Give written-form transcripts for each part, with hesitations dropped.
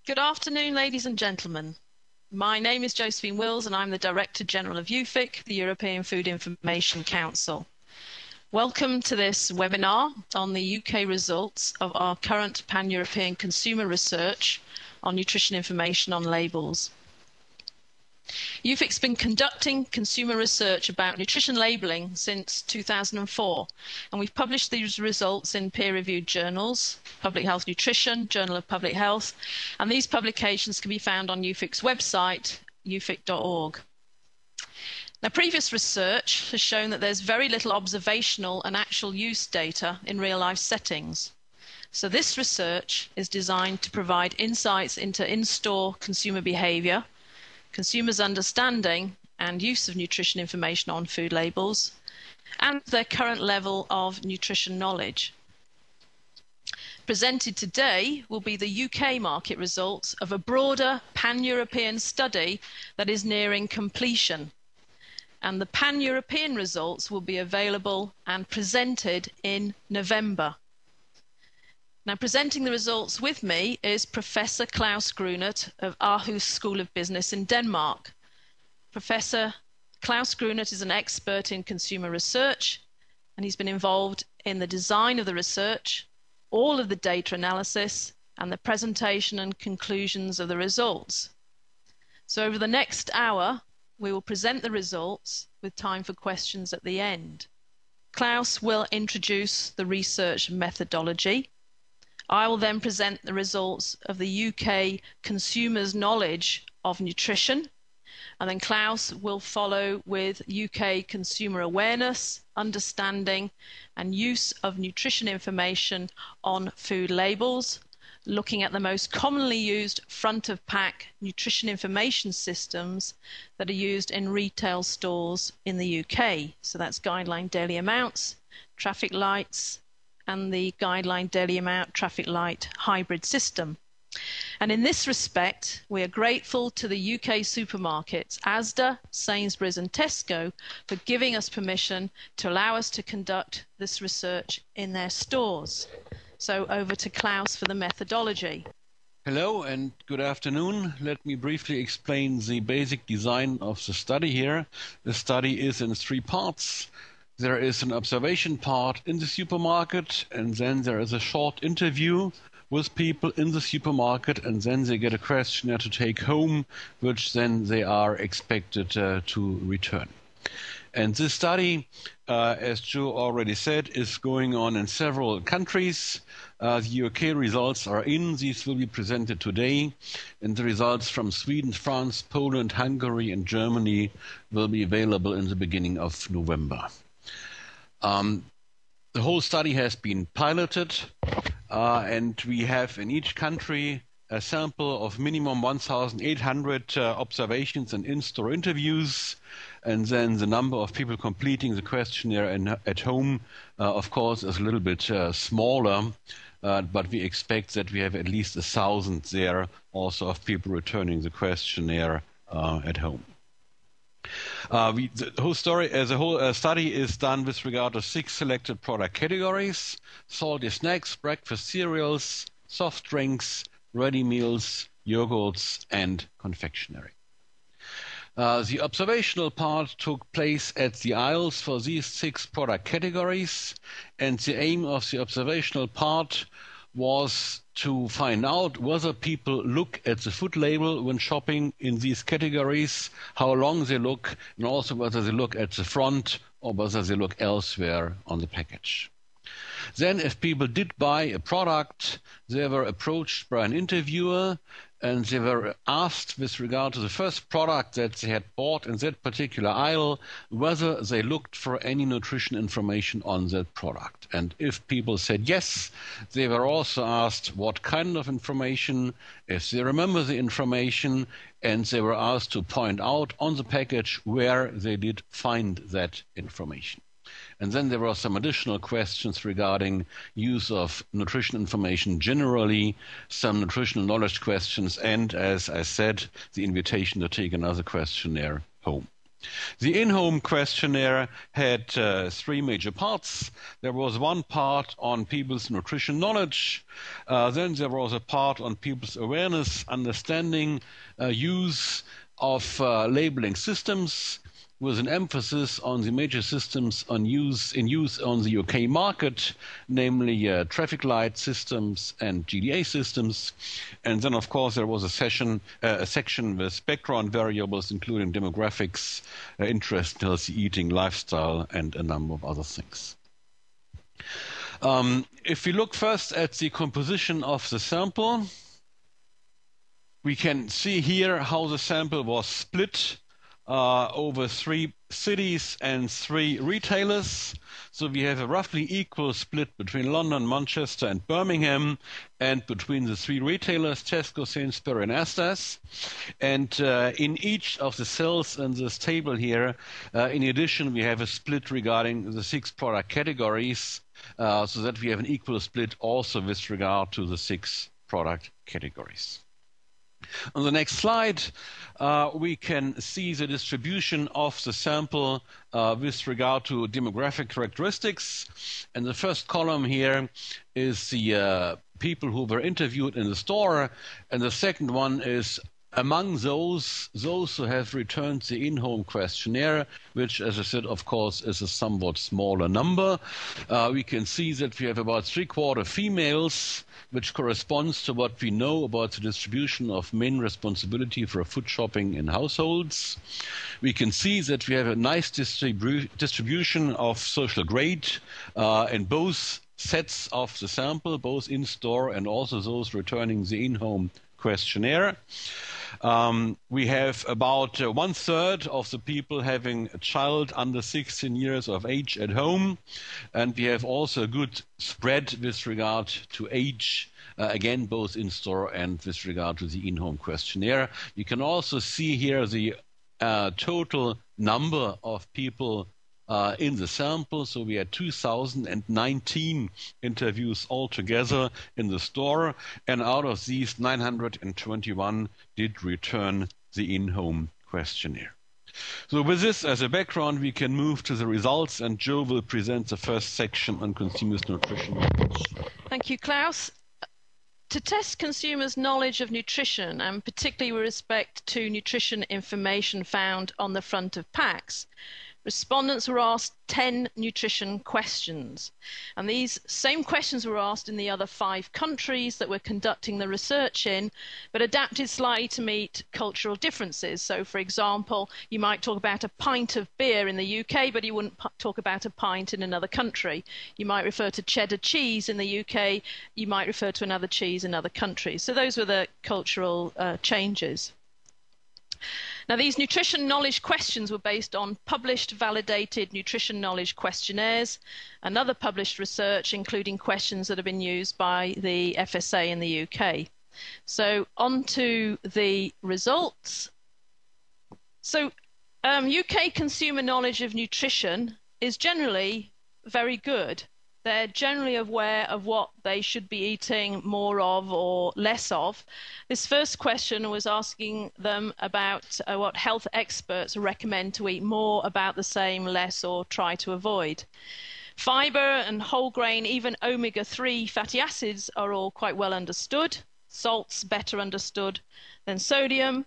Good afternoon, ladies and gentlemen. My name is Josephine Wills and I'm the Director General of EUFIC, the European Food Information Council. Welcome to this webinar on the UK results of our current pan-European consumer research on nutrition information on labels. EUFIC's been conducting consumer research about nutrition labelling since 2004, and we've published these results in peer-reviewed journals, Public Health Nutrition, Journal of Public Health, and these publications can be found on EUFIC's website, eufic.org. Now, previous research has shown that there's very little observational and actual use data in real-life settings. So this research is designed to provide insights into in-store consumer behaviour, consumers' understanding and use of nutrition information on food labels, and their current level of nutrition knowledge. Presented today will be the UK market results of a broader pan-European study that is nearing completion. And the pan-European results will be available and presented in November. Now, presenting the results with me is Professor Klaus Grunert of Aarhus School of Business in Denmark. Professor Klaus Grunert is an expert in consumer research, and he's been involved in the design of the research, all of the data analysis, and the presentation and conclusions of the results. So over the next hour, we will present the results with time for questions at the end. Klaus will introduce the research methodology. I will then present the results of the UK consumers' knowledge of nutrition, and then Klaus will follow with UK consumer awareness, understanding and use of nutrition information on food labels, looking at the most commonly used front-of-pack nutrition information systems that are used in retail stores in the UK. So that's guideline daily amounts, traffic lights, and the guideline daily amount traffic light hybrid system. And in this respect, we are grateful to the UK supermarkets, Asda, Sainsbury's and Tesco, for giving us permission to allow us to conduct this research in their stores. So over to Klaus for the methodology. Hello and good afternoon. Let me briefly explain the basic design of the study here. The study is in 3 parts. There is an observation part in the supermarket, and then there is a short interview with people in the supermarket, and then they get a questionnaire to take home, which then they are expected to return. And this study, as Joe already said, is going on in several countries. The UK results are in. These will be presented today. And the results from Sweden, France, Poland, Hungary, and Germany will be available in the beginning of November. The whole study has been piloted, and we have in each country a sample of minimum 1,800 observations and in-store interviews, and then the number of people completing the questionnaire at home, of course, is a little bit smaller, but we expect that we have at least 1,000 there also of people returning the questionnaire at home. The whole study is done with regard to 6 selected product categories: salty snacks, breakfast cereals, soft drinks, ready meals, yogurts, and confectionery. The observational part took place at the aisles for these 6 product categories, and the aim of the observational part was to find out whether people look at the food label when shopping in these categories, how long they look, and also whether they look at the front or whether they look elsewhere on the package. Then, if people did buy a product, they were approached by an interviewer and they were asked with regard to the first product that they had bought in that particular aisle, whether they looked for any nutrition information on that product. And if people said yes, they were also asked what kind of information, if they remember the information, and they were asked to point out on the package where they did find that information. And then there were some additional questions regarding use of nutrition information generally, some nutritional knowledge questions, and, as I said, the invitation to take another questionnaire home. The in-home questionnaire had three major parts. There was one part on people's nutrition knowledge. Then there was a part on people's awareness, understanding, use of labeling systems, with an emphasis on the major systems in use on the UK market, namely traffic light systems and GDA systems. And then, of course, there was a section with background variables, including demographics, interest, healthy eating, lifestyle, and a number of other things. If we look first at the composition of the sample, we can see here how the sample was split over 3 cities and 3 retailers. So we have a roughly equal split between London, Manchester, and Birmingham, and between the 3 retailers, Tesco, Sainsbury, and Asda's. And in each of the cells in this table here, in addition, we have a split regarding the 6 product categories, so that we have an equal split also with regard to the 6 product categories. On the next slide, we can see the distribution of the sample with regard to demographic characteristics. And the first column here is the people who were interviewed in the store, and the second one is among those who have returned the in-home questionnaire, which, as I said, of course, is a somewhat smaller number. We can see that we have about 3/4 females, which corresponds to what we know about the distribution of main responsibility for food shopping in households. We can see that we have a nice distribution of social grade in both sets of the sample, both in-store and also those returning the in-home questionnaire. We have about 1/3 of the people having a child under 16 years of age at home, and we have also a good spread with regard to age, again both in store and with regard to the in-home questionnaire. You can also see here the total number of people in the sample. So we had 2,019 interviews altogether in the store, and out of these 921 did return the in-home questionnaire. So with this as a background, we can move to the results, and Joe will present the first section on consumers' nutrition knowledge. Thank you, Klaus. To test consumers' knowledge of nutrition, and particularly with respect to nutrition information found on the front of packs, respondents were asked 10 nutrition questions. And these same questions were asked in the other 5 countries that we're conducting the research in, but adapted slightly to meet cultural differences. So, for example, you might talk about a pint of beer in the UK, but you wouldn't talk about a pint in another country. You might refer to cheddar cheese in the UK, you might refer to another cheese in other countries. So those were the cultural changes. Now, these nutrition knowledge questions were based on published validated nutrition knowledge questionnaires and other published research, including questions that have been used by the FSA in the UK. So on to the results. So UK consumer knowledge of nutrition is generally very good. They're generally aware of what they should be eating more of or less of. This first question was asking them about what health experts recommend to eat more, about the same, less, or try to avoid. Fiber and whole grain, even omega-3 fatty acids are all quite well understood. Salts better understood than sodium.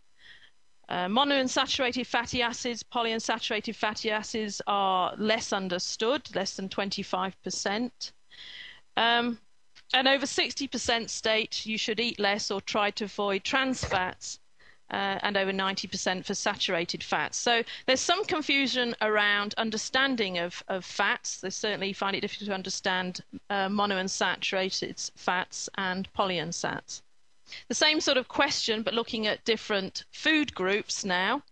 Monounsaturated fatty acids, polyunsaturated fatty acids are less understood, less than 25%. And over 60% state you should eat less or try to avoid trans fats, and over 90% for saturated fats. So there's some confusion around understanding of fats. They certainly find it difficult to understand monounsaturated fats and polyunsats. The same sort of question, but looking at different food groups now.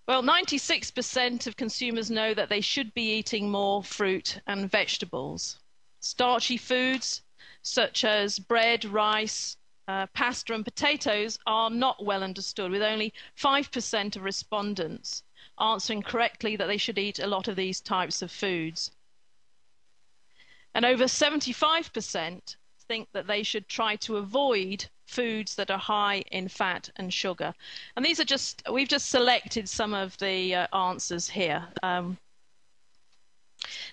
Well, 96% of consumers know that they should be eating more fruit and vegetables. Starchy foods such as bread, rice, pasta and potatoes are not well understood, with only 5% of respondents answering correctly that they should eat a lot of these types of foods. And over 75% think that they should try to avoid foods that are high in fat and sugar. And these are just, we've just selected some of the answers here. Now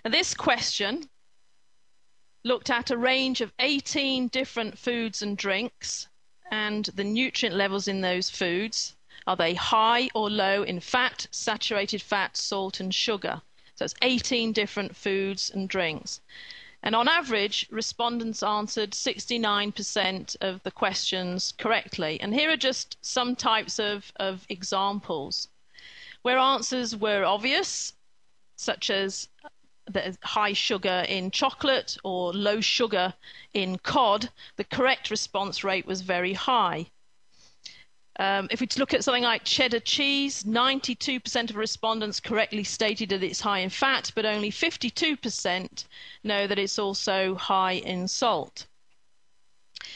this question looked at a range of 18 different foods and drinks and the nutrient levels in those foods. Are they high or low in fat, saturated fat, salt and sugar? So it's 18 different foods and drinks. And on average, respondents answered 69% of the questions correctly. And here are just some types of examples. Where answers were obvious, such as the high sugar in chocolate or low sugar in cod, the correct response rate was very high. If we look at something like cheddar cheese, 92% of respondents correctly stated that it's high in fat, but only 52% know that it's also high in salt.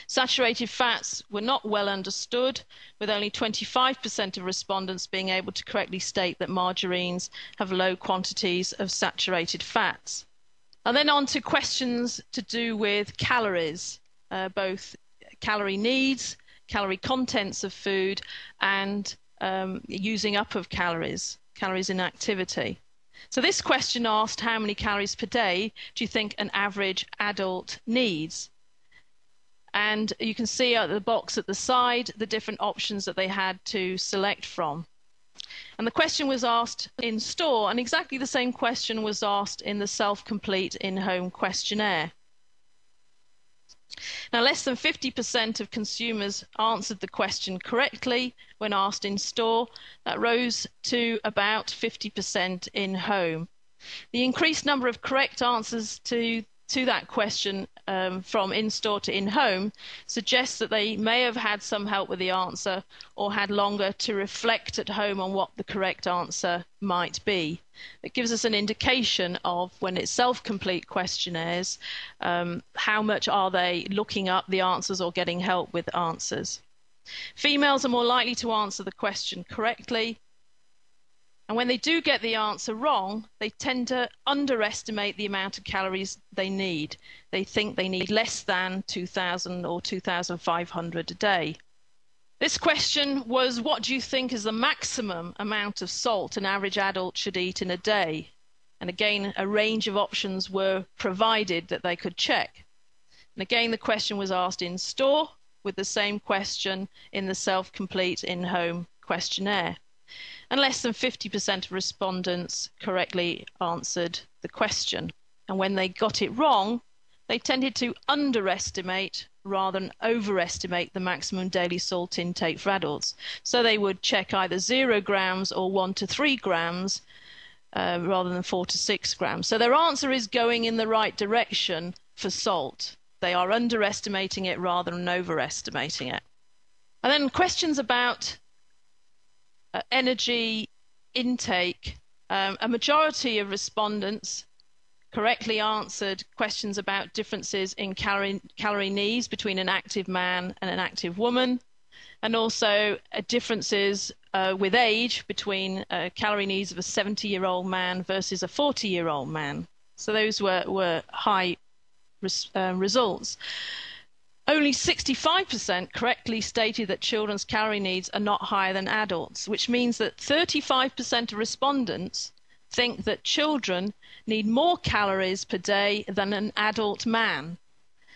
Saturated fats were not well understood, with only 25% of respondents being able to correctly state that margarines have low quantities of saturated fats. And then on to questions to do with calories, both calorie needs, calorie contents of food, and using up of calories in activity. So this question asked how many calories per day do you think an average adult needs? And you can see at the box at the side the different options that they had to select from. And the question was asked in store, and exactly the same question was asked in the self-complete in-home questionnaire. Now, less than 50% of consumers answered the question correctly when asked in store. That rose to about 50% in home. The increased number of correct answers to that question from in-store to in-home suggests that they may have had some help with the answer or had longer to reflect at home on what the correct answer might be. It gives us an indication of, when it's self-complete questionnaires, how much are they looking up the answers or getting help with answers. Females are more likely to answer the question correctly. And when they do get the answer wrong, they tend to underestimate the amount of calories they need. They think they need less than 2,000 or 2,500 a day. This question was, what do you think is the maximum amount of salt an average adult should eat in a day? And again, a range of options were provided that they could check. And again, the question was asked in store with the same question in the self-complete in-home questionnaire. And less than 50% of respondents correctly answered the question. And when they got it wrong, they tended to underestimate rather than overestimate the maximum daily salt intake for adults. So they would check either 0 grams or 1 to 3 grams rather than 4 to 6 grams. So their answer is going in the right direction for salt. They are underestimating it rather than overestimating it. And then questions about energy intake. A majority of respondents correctly answered questions about differences in calorie needs between an active man and an active woman, and also differences with age between calorie needs of a 70-year-old man versus a 40-year-old man. So those were high results. Only 65% correctly stated that children's calorie needs are not higher than adults, which means that 35% of respondents think that children need more calories per day than an adult man.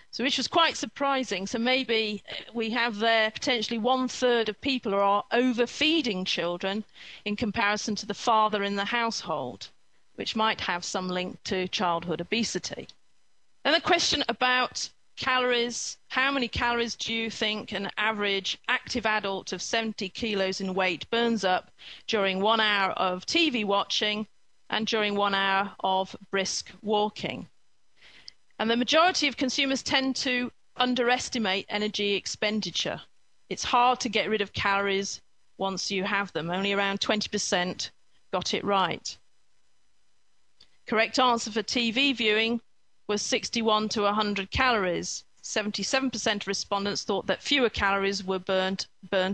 So which was quite surprising. So maybe we have there potentially 1/3 of people who are overfeeding children in comparison to the father in the household, which might have some link to childhood obesity. And the question about calories, how many calories do you think an average active adult of 70 kilos in weight burns up during 1 hour of TV watching and during 1 hour of brisk walking? And the majority of consumers tend to underestimate energy expenditure. It's hard to get rid of calories once you have them. Only around 20% got it right. Correct answer for TV viewing was 61 to 100 calories. 77% of respondents thought that fewer calories were burnt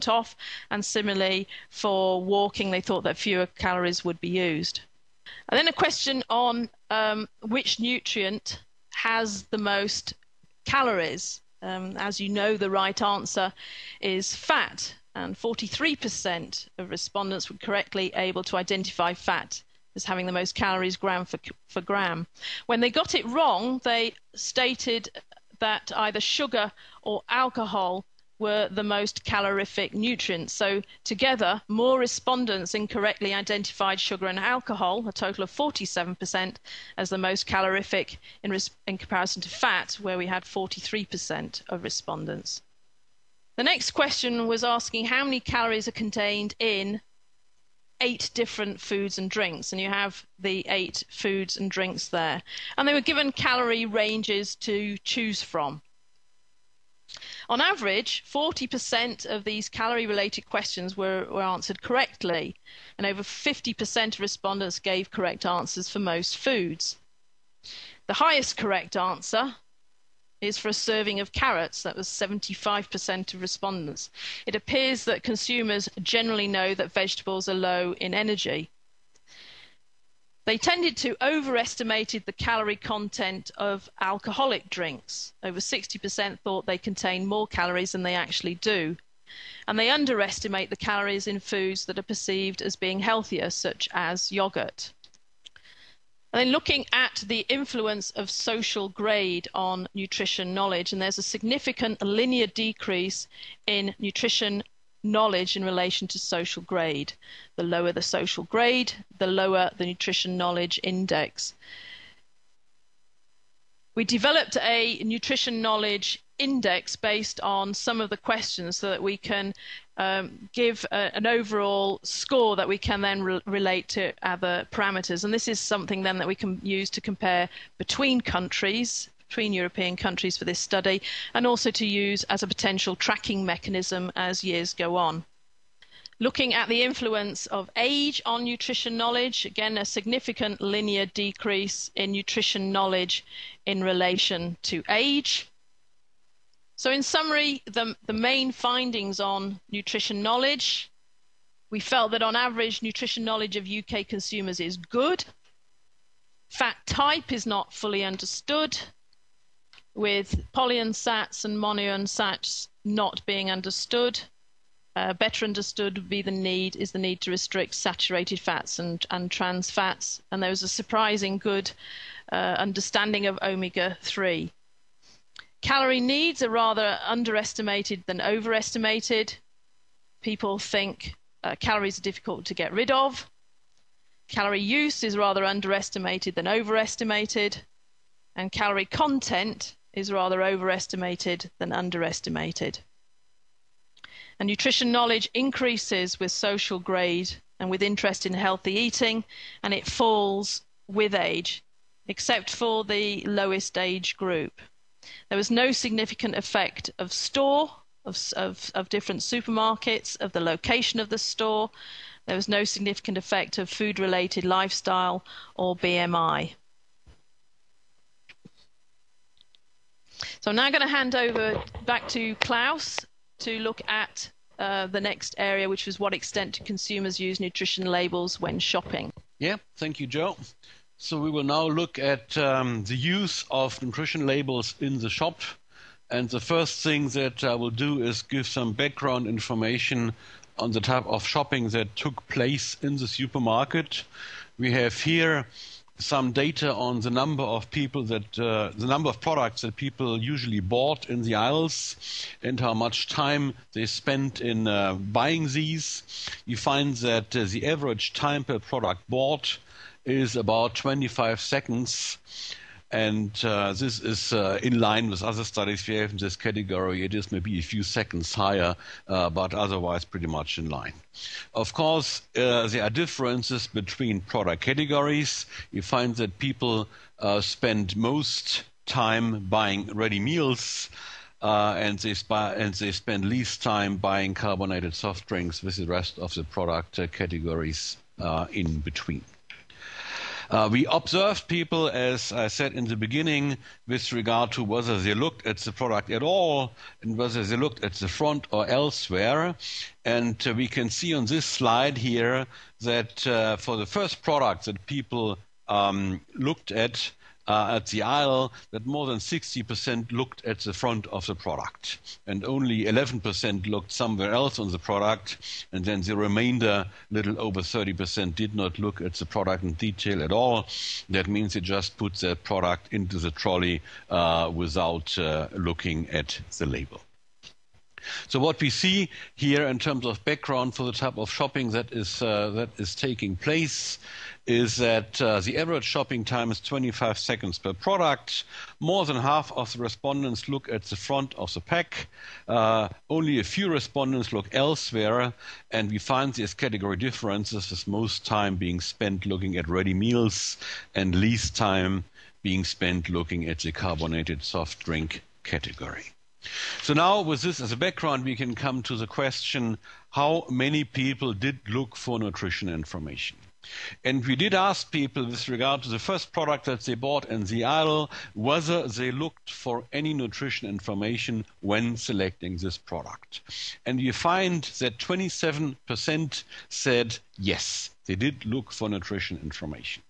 off, and similarly for walking, they thought that fewer calories would be used. And then a question on which nutrient has the most calories. As you know, the right answer is fat, and 43% of respondents were correctly able to identify fat as having the most calories gram for gram. When they got it wrong, they stated that either sugar or alcohol were the most calorific nutrients. So together, more respondents incorrectly identified sugar and alcohol, a total of 47%, as the most calorific in comparison to fat, where we had 43% of respondents. The next question was asking how many calories are contained in 8 different foods and drinks, and you have the 8 foods and drinks there. And they were given calorie ranges to choose from. On average, 40% of these calorie-related questions were answered correctly, and over 50% of respondents gave correct answers for most foods. The highest correct answer is for a serving of carrots. That was 75% of respondents. It appears that consumers generally know that vegetables are low in energy. They tended to overestimate the calorie content of alcoholic drinks. Over 60% thought they contain more calories than they actually do. And they underestimate the calories in foods that are perceived as being healthier, such as yogurt. And then looking at the influence of social grade on nutrition knowledge, and there's a significant linear decrease in nutrition knowledge in relation to social grade. The lower the social grade, the lower the nutrition knowledge index. We developed a nutrition knowledge index based on some of the questions so that we can give an overall score that we can then relate to other parameters. And this is something then that we can use to compare between countries, between European countries for this study, and also to use as a potential tracking mechanism as years go on. Looking at the influence of age on nutrition knowledge, again, a significant linear decrease in nutrition knowledge in relation to age. So in summary, the main findings on nutrition knowledge, we felt that on average, nutrition knowledge of UK consumers is good. Fat type is not fully understood, with polyunsats and monounsats not being understood. Better understood would be the need to restrict saturated fats and trans fats, and there was a surprising good understanding of omega-3. Calorie needs are rather underestimated than overestimated. People think calories are difficult to get rid of. Calorie use is rather underestimated than overestimated, and calorie content is rather overestimated than underestimated. And nutrition knowledge increases with social grade and with interest in healthy eating, and it falls with age, except for the lowest age group. There was no significant effect of store, of different supermarkets, of the location of the store. There was no significant effect of food-related lifestyle or BMI. So I'm now going to hand over back to Klaus to look at the next area, which was what extent do consumers use nutrition labels when shopping. Yeah, thank you, Joe. So we will now look at the use of nutrition labels in the shop. And the first thing that I will do is give some background information on the type of shopping that took place in the supermarket. We have here some data on the number of people that the number of products that people usually bought in the aisles and how much time they spent in buying these. You find that the average time per product bought is about 25 seconds, and this is in line with other studies we have in this category. It is maybe a few seconds higher, but otherwise pretty much in line. Of course, there are differences between product categories. You find that people spend most time buying ready meals, and they spend least time buying carbonated soft drinks with the rest of the product categories in between. We observed people, as I said in the beginning, with regard to whether they looked at the product at all and whether they looked at the front or elsewhere. And we can see on this slide here that for the first product that people looked at, at the aisle that more than 60% looked at the front of the product, and only 11% looked somewhere else on the product, and then the remainder, little over 30%, did not look at the product in detail at all. That means they just put the product into the trolley without looking at the label. So what we see here in terms of background for the type of shopping that is taking place is that the average shopping time is 25 seconds per product. More than half of the respondents look at the front of the pack. Only a few respondents look elsewhere, and we find these category differences with most time being spent looking at ready meals and least time being spent looking at the carbonated soft drink category. So now, with this as a background, we can come to the question, how many people did look for nutrition information? And we did ask people with regard to the first product that they bought in the aisle, whether they looked for any nutrition information when selecting this product. And we find that 27% said yes, they did look for nutrition information.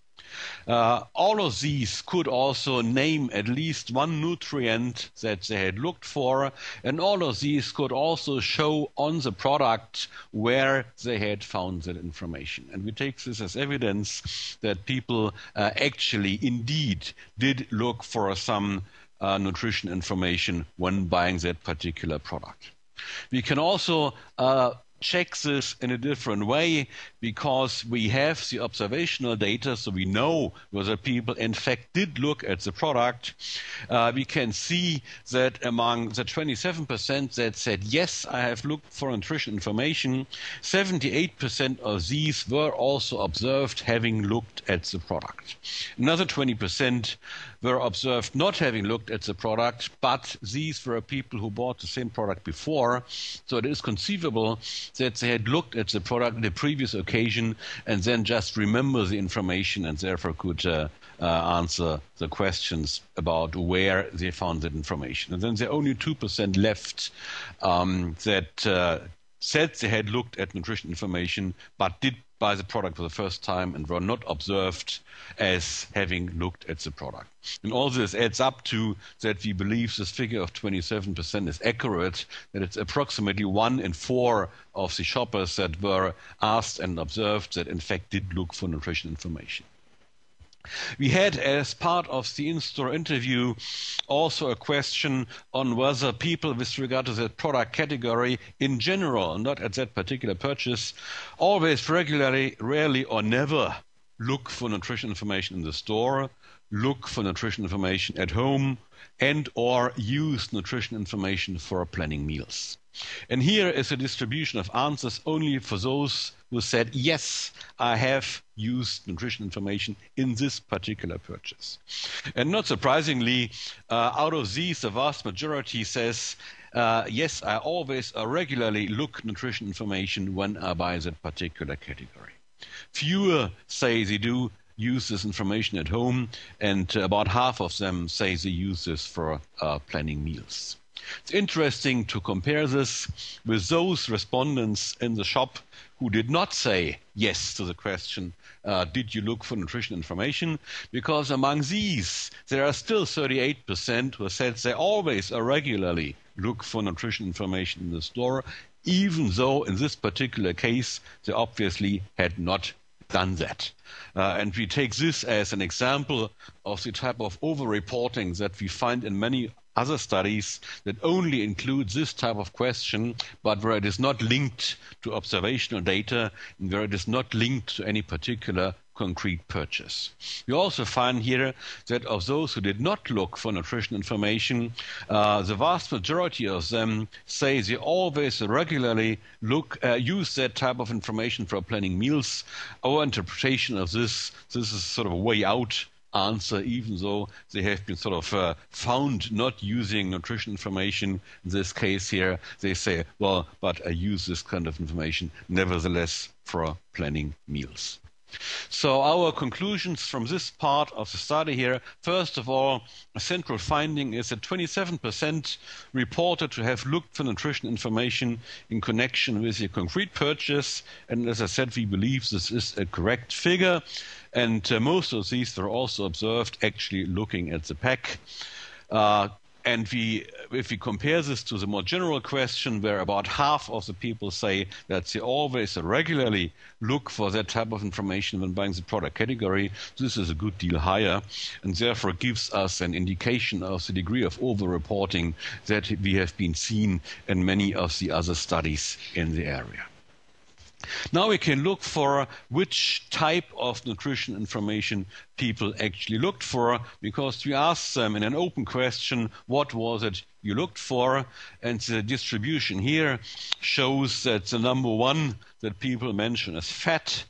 All of these could also name at least one nutrient that they had looked for, and all of these could also show on the product where they had found that information. And we take this as evidence that people actually indeed did look for some nutrition information when buying that particular product. We can also check this in a different way, because we have the observational data, so we know whether people in fact did look at the product. We can see that among the 27% that said, yes, I have looked for nutrition information, 78% of these were also observed having looked at the product. Another 20% were observed not having looked at the product, but these were people who bought the same product before, so it is conceivable that they had looked at the product on the previous occasion and then just remember the information and therefore could answer the questions about where they found that information. And then there are only 2% left that said they had looked at nutrition information but did buy the product for the first time and were not observed as having looked at the product. And all this adds up to that we believe this figure of 27% is accurate, that it's approximately 1 in 4 of the shoppers that were asked and observed that in fact did look for nutrition information. We had, as part of the in-store interview, also a question on whether people with regard to that product category in general, not at that particular purchase, always regularly, rarely or never look for nutrition information in the store, look for nutrition information at home, and or use nutrition information for planning meals. And here is a distribution of answers only for those who said, yes, I have used nutrition information in this particular purchase. And not surprisingly, out of these, the vast majority says, yes, I always regularly look nutrition information when I buy that particular category. Fewer say they do use this information at home, and about half of them say they use this for planning meals. It's interesting to compare this with those respondents in the shop who did not say yes to the question, did you look for nutrition information? Because among these, there are still 38% who said they always or regularly look for nutrition information in the store, even though in this particular case, they obviously had not done that. And we take this as an example of the type of over-reporting that we find in many other studies that only include this type of question, but where it is not linked to observational data and where it is not linked to any particular concrete purchase. We also find here that of those who did not look for nutrition information, the vast majority of them say they always regularly use that type of information for planning meals. Our interpretation of this is sort of a way out answer, even though they have been sort of found not using nutrition information. In this case here, they say, well, but I use this kind of information nevertheless for planning meals. So our conclusions from this part of the study here, first of all, a central finding is that 27% reported to have looked for nutrition information in connection with a concrete purchase. And as I said, we believe this is a correct figure. And most of these were also observed actually looking at the pack. And if we compare this to the more general question, where about half of the people say that they always regularly look for that type of information when buying the product category, this is a good deal higher, and therefore gives us an indication of the degree of over-reporting that we have been seen in many of the other studies in the area. Now we can look for which type of nutrition information people actually looked for, because we asked them in an open question, what was it you looked for? And the distribution here shows that the number one that people mention is fat,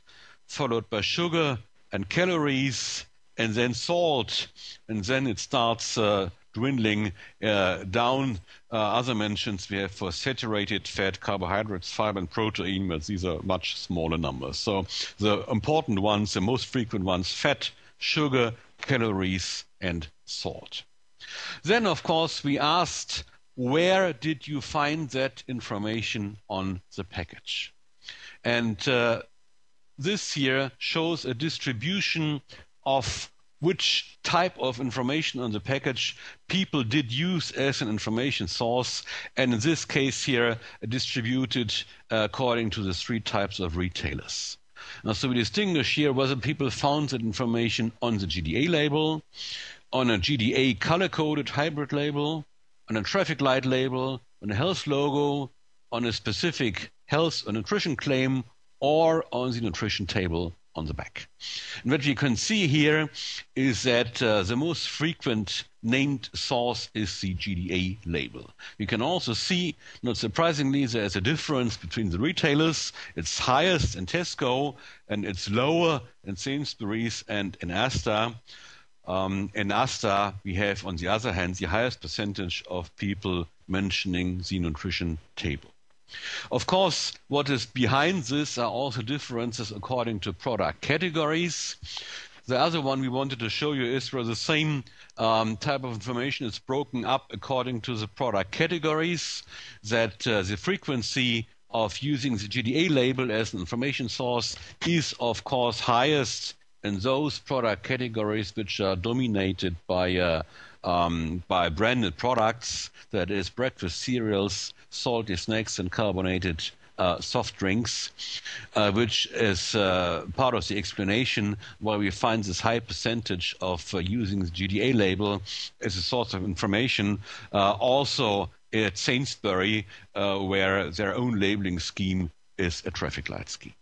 followed by sugar and calories, and then salt, and then it starts dwindling down. Other mentions we have for saturated fat, carbohydrates, fiber, and protein, but these are much smaller numbers. So the important ones, the most frequent ones, fat, sugar, calories, and salt. Then, of course, we asked, where did you find that information on the package? And this here shows a distribution of which type of information on the package people did use as an information source, and in this case here, distributed according to the three types of retailers. Now, so we distinguish here whether people found that information on the GDA label, on a GDA color-coded hybrid label, on a traffic light label, on a health logo, on a specific health or nutrition claim, or on the nutrition table on the back. And what we can see here is that the most frequent named source is the GDA label. You can also see, not surprisingly, there is a difference between the retailers. It's highest in Tesco and it's lower in Sainsbury's and in Asda. In Asda, we have, on the other hand, the highest percentage of people mentioning the nutrition table. Of course, what is behind this are also differences according to product categories. The other one we wanted to show you is where the same type of information is broken up according to the product categories, that the frequency of using the GDA label as an information source is, of course, highest in those product categories which are dominated by branded products, that is breakfast cereals, salty snacks, and carbonated soft drinks, which is part of the explanation why we find this high percentage of using the GDA label as a source of information. Also at Sainsbury, where their own labeling scheme is a traffic light scheme.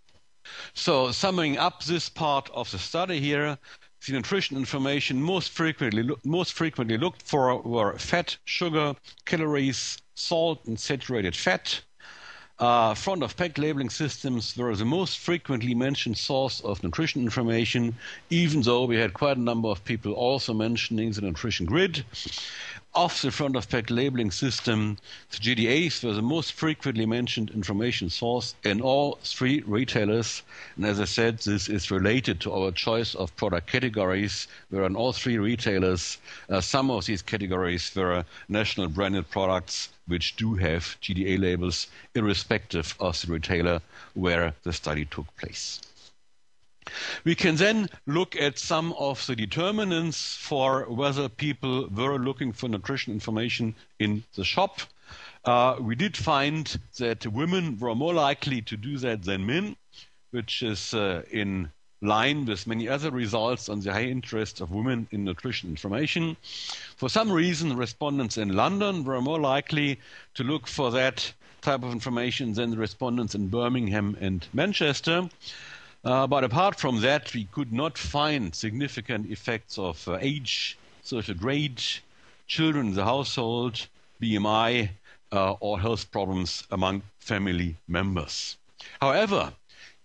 So summing up this part of the study here, the nutrition information most frequently looked for were fat, sugar, calories, salt, and saturated fat. Front of pack labeling systems were the most frequently mentioned source of nutrition information, even though we had quite a number of people also mentioning the nutrition grid. Of the front of pack labeling system, the GDAs were the most frequently mentioned information source in all three retailers. And as I said, this is related to our choice of product categories, where in all three retailers, some of these categories were national branded products which do have GDA labels, irrespective of the retailer where the study took place. We can then look at some of the determinants for whether people were looking for nutrition information in the shop. We did find that women were more likely to do that than men, which is in line with many other results on the high interest of women in nutrition information. For some reason, respondents in London were more likely to look for that type of information than the respondents in Birmingham and Manchester. But apart from that, we could not find significant effects of age, social grade, children in the household, BMI, or health problems among family members. However,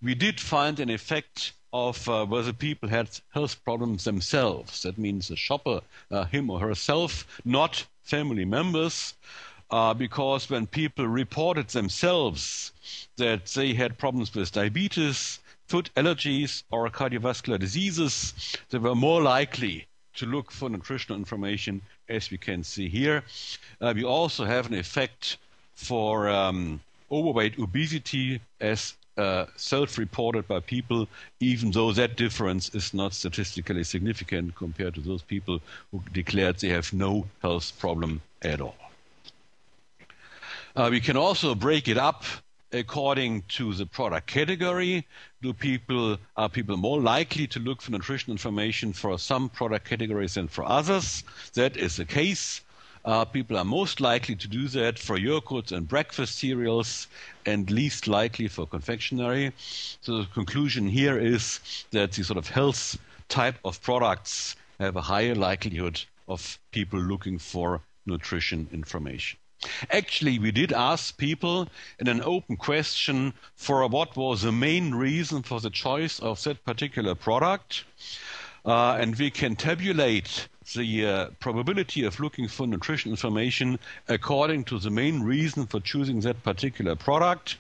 we did find an effect of whether people had health problems themselves. That means the shopper, him or herself, not family members, because when people reported themselves that they had problems with diabetes, food allergies or cardiovascular diseases, they were more likely to look for nutritional information, as we can see here. We also have an effect for overweight, obesity, as self-reported by people, even though that difference is not statistically significant compared to those people who declared they have no health problem at all. We can also break it up according to the product category. Are people more likely to look for nutrition information for some product categories than for others? That is the case. People are most likely to do that for yogurts and breakfast cereals and least likely for confectionery. So the conclusion here is that the sort of health type of products have a higher likelihood of people looking for nutrition information. Actually, we did ask people in an open question for what was the main reason for the choice of that particular product. And we can tabulate the probability of looking for nutrition information according to the main reason for choosing that particular product.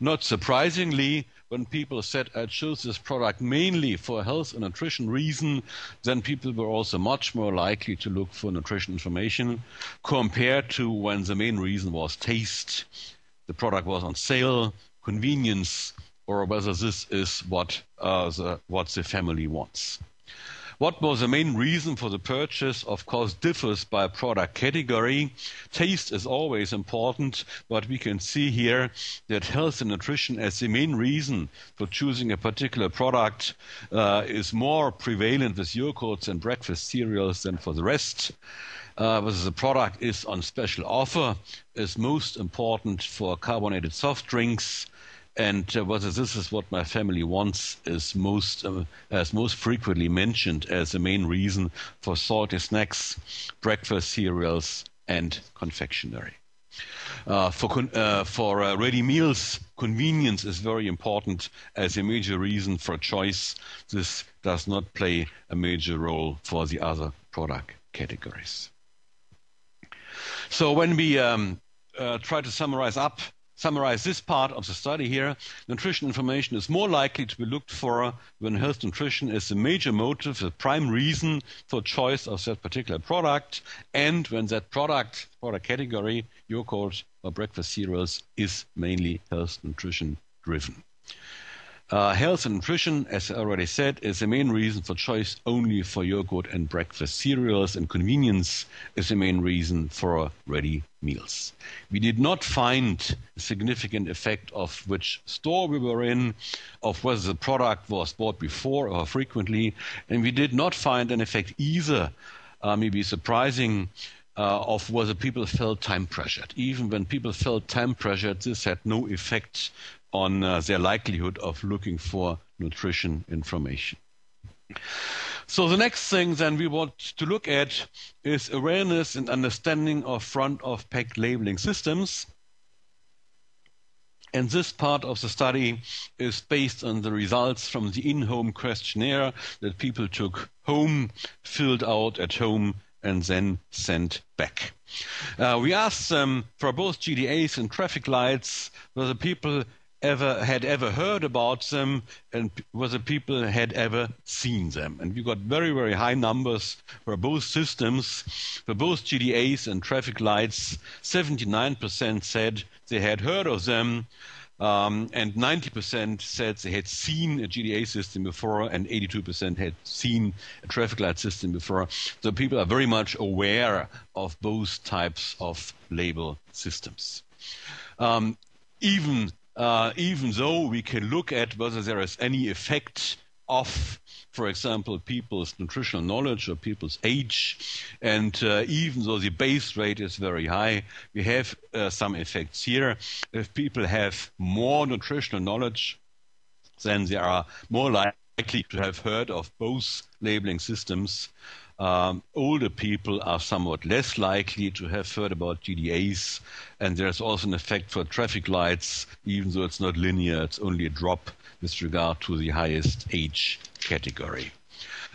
Not surprisingly, when people said, I chose this product mainly for a health and nutrition reason, then people were also much more likely to look for nutrition information compared to when the main reason was taste, the product was on sale, convenience, or whether this is what the family wants. What was the main reason for the purchase, of course, differs by product category. Taste is always important, but we can see here that health and nutrition as the main reason for choosing a particular product is more prevalent with yogurts and breakfast cereals than for the rest. Whether the product is on special offer is most important for carbonated soft drinks, and whether this is what my family wants is most frequently mentioned as the main reason for salty snacks, breakfast cereals, and confectionery. For ready meals, convenience is very important as a major reason for choice. This does not play a major role for the other product categories. So when we try to summarize this part of the study here, nutrition information is more likely to be looked for when health nutrition is the major motive, the prime reason for choice of that particular product, and when that product category, yogurt or breakfast cereals, is mainly health nutrition driven. Health and nutrition, as I already said, is the main reason for choice only for yogurt and breakfast cereals, and convenience is the main reason for ready meals. We did not find a significant effect of which store we were in, of whether the product was bought before or frequently, and we did not find an effect either, maybe surprising, of whether people felt time pressured. Even when people felt time pressured, this had no effect on their likelihood of looking for nutrition information. So the next thing then we want to look at is awareness and understanding of front-of-pack labeling systems. And this part of the study is based on the results from the in-home questionnaire that people took home, filled out at home, and then sent back. We asked them for both GDAs and traffic lights whether people had ever heard about them and whether people had ever seen them. And we got very, very high numbers for both systems. For both GDAs and traffic lights, 79% said they had heard of them, and 90% said they had seen a GDA system before, and 82% had seen a traffic light system before. So people are very much aware of both types of label systems. Even though we can look at whether there is any effect of, for example, people's nutritional knowledge or people's age, and even though the base rate is very high, we have some effects here. If people have more nutritional knowledge, then they are more likely to have heard of both labeling systems. Older people are somewhat less likely to have heard about GDAs, and there's also an effect for traffic lights, even though it's not linear, it's only a drop with regard to the highest age category.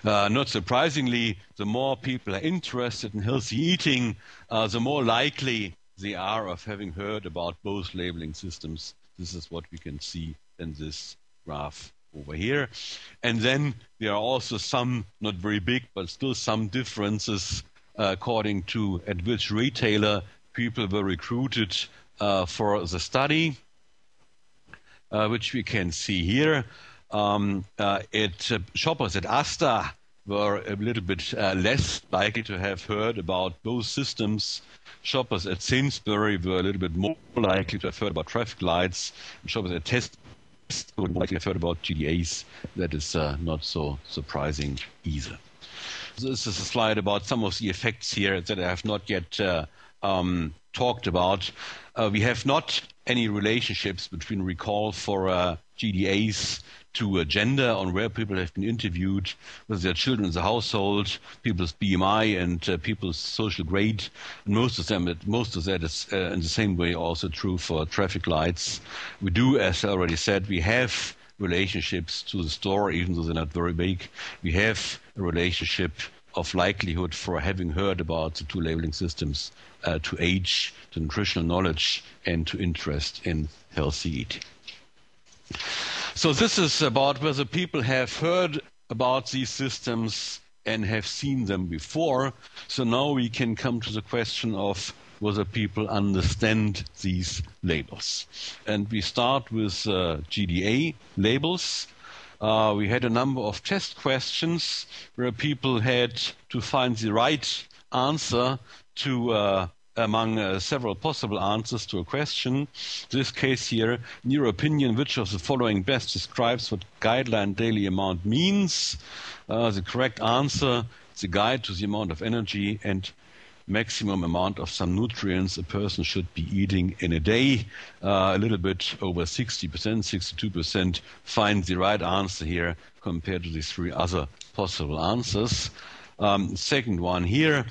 Not surprisingly, the more people are interested in healthy eating, the more likely they are of having heard about both labeling systems. This is what we can see in this graph over here. And then there are also some, not very big, but still some differences according to at which retailer people were recruited for the study, which we can see here. Shoppers at Asta were a little bit less likely to have heard about both systems. Shoppers at Sainsbury were a little bit more likely to have heard about traffic lights. Shoppers at Tesco would likely have heard about GDAs. That is not so surprising either. So this is a slide about some of the effects here that I have not yet talked about. We have not any relationships between recall for GDAs to gender, on where people have been interviewed, with their children in the household, people's BMI, and people's social grade. And most of that is in the same way also true for traffic lights. We do, as I already said, we have relationships to the store, even though they're not very big. We have a relationship of likelihood for having heard about the two labeling systems to age, to nutritional knowledge, and to interest in healthy eating. So this is about whether people have heard about these systems and have seen them before. So now we can come to the question of whether people understand these labels. And we start with GDA labels. We had a number of test questions where people had to find the right answer to among several possible answers to a question. This case here, in your opinion, which of the following best describes what guideline daily amount means? The correct answer, the guide to the amount of energy and maximum amount of some nutrients a person should be eating in a day. A little bit over 60%, 62% find the right answer here compared to the three other possible answers. Second one here,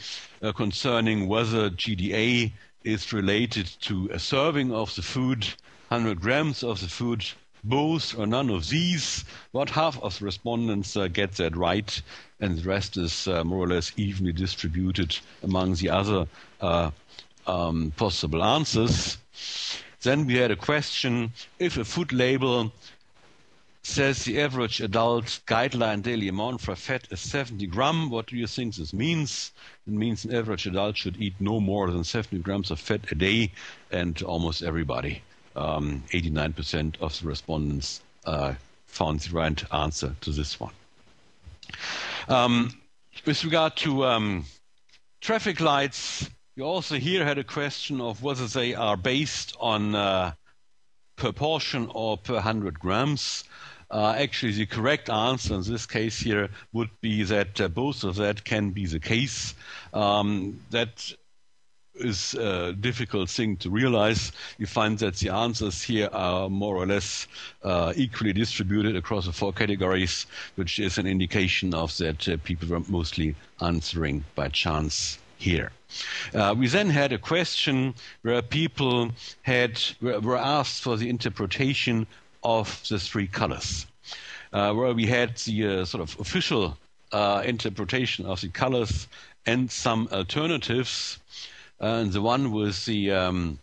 concerning whether GDA is related to a serving of the food, 100 grams of the food, both or none of these. About half of the respondents get that right, and the rest is more or less evenly distributed among the other possible answers. Then we had a question, if a food label says the average adult guideline daily amount for fat is 70 grams. What do you think this means? It means an average adult should eat no more than 70 grams of fat a day, and almost everybody, 89% of the respondents found the right answer to this one. With regard to traffic lights, we also here had a question of whether they are based on per portion or per 100 grams. Actually, the correct answer in this case here would be that both of that can be the case. That is a difficult thing to realize. You find that the answers here are more or less equally distributed across the four categories, which is an indication of that people were mostly answering by chance here. We then had a question where people were asked for the interpretation of the three colors, where we had the sort of official interpretation of the colors and some alternatives. And the one with the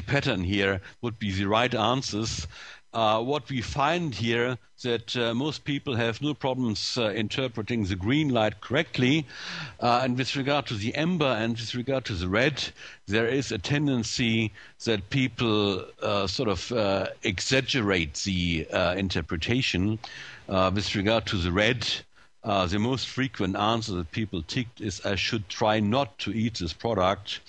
pattern here would be the right answers. What we find here that most people have no problems interpreting the green light correctly. And with regard to the amber and with regard to the red, there is a tendency that people sort of exaggerate the interpretation. With regard to the red, the most frequent answer that people ticked is, I should try not to eat this product.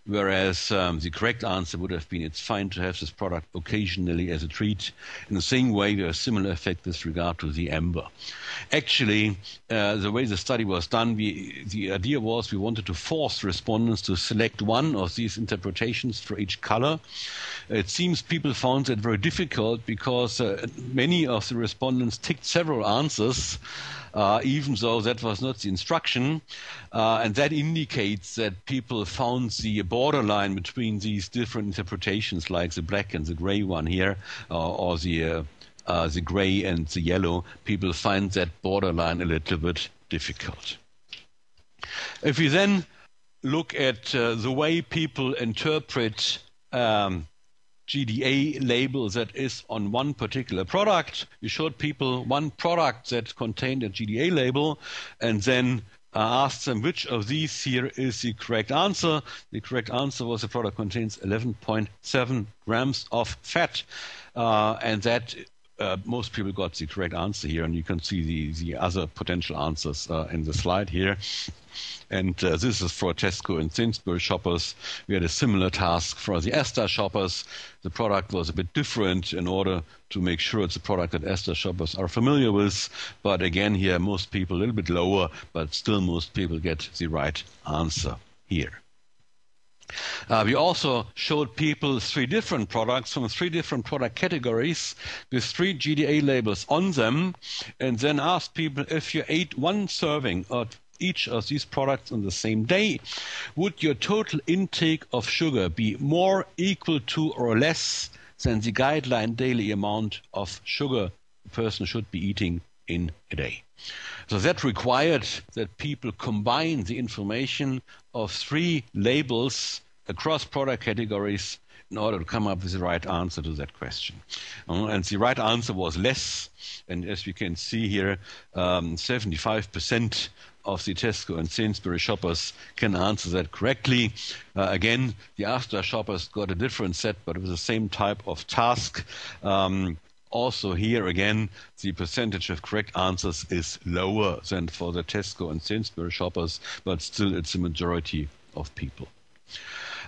Whereas the correct answer would have been, it's fine to have this product occasionally as a treat. In the same way, there is a similar effect with regard to the amber. Actually, the way the study was done, the idea was we wanted to force respondents to select one of these interpretations for each color. It seems people found that very difficult because many of the respondents ticked several answers, even though that was not the instruction. And that indicates that people found the borderline between these different interpretations, like the black and the gray one here, or the gray and the yellow. People find that borderline a little bit difficult. If we then look at the way people interpret GDA label that is on one particular product. You showed people one product that contained a GDA label, and then asked them which of these here is the correct answer. The correct answer was the product contains 11.7 grams of fat, and that most people got the correct answer here, and you can see the other potential answers in the slide here. And this is for Tesco and Sainsbury shoppers. We had a similar task for the Asda shoppers. The product was a bit different in order to make sure it's a product that Asda shoppers are familiar with. But again, here, most people a little bit lower, but still most people get the right answer here. We also showed people 3 different products from 3 different product categories with 3 GDA labels on them, and then asked people, if you ate 1 serving of each of these products on the same day, would your total intake of sugar be more, equal to, or less than the guideline daily amount of sugar a person should be eating in a day? So that required that people combine the information of 3 labels across product categories in order to come up with the right answer to that question. And the right answer was less. And as we can see here, 75% of the Tesco and Sainsbury shoppers can answer that correctly. Again, the Asda shoppers got a different set, but with the same type of task. Also here again, the percentage of correct answers is lower than for the Tesco and Sainsbury shoppers, but still it's a majority of people.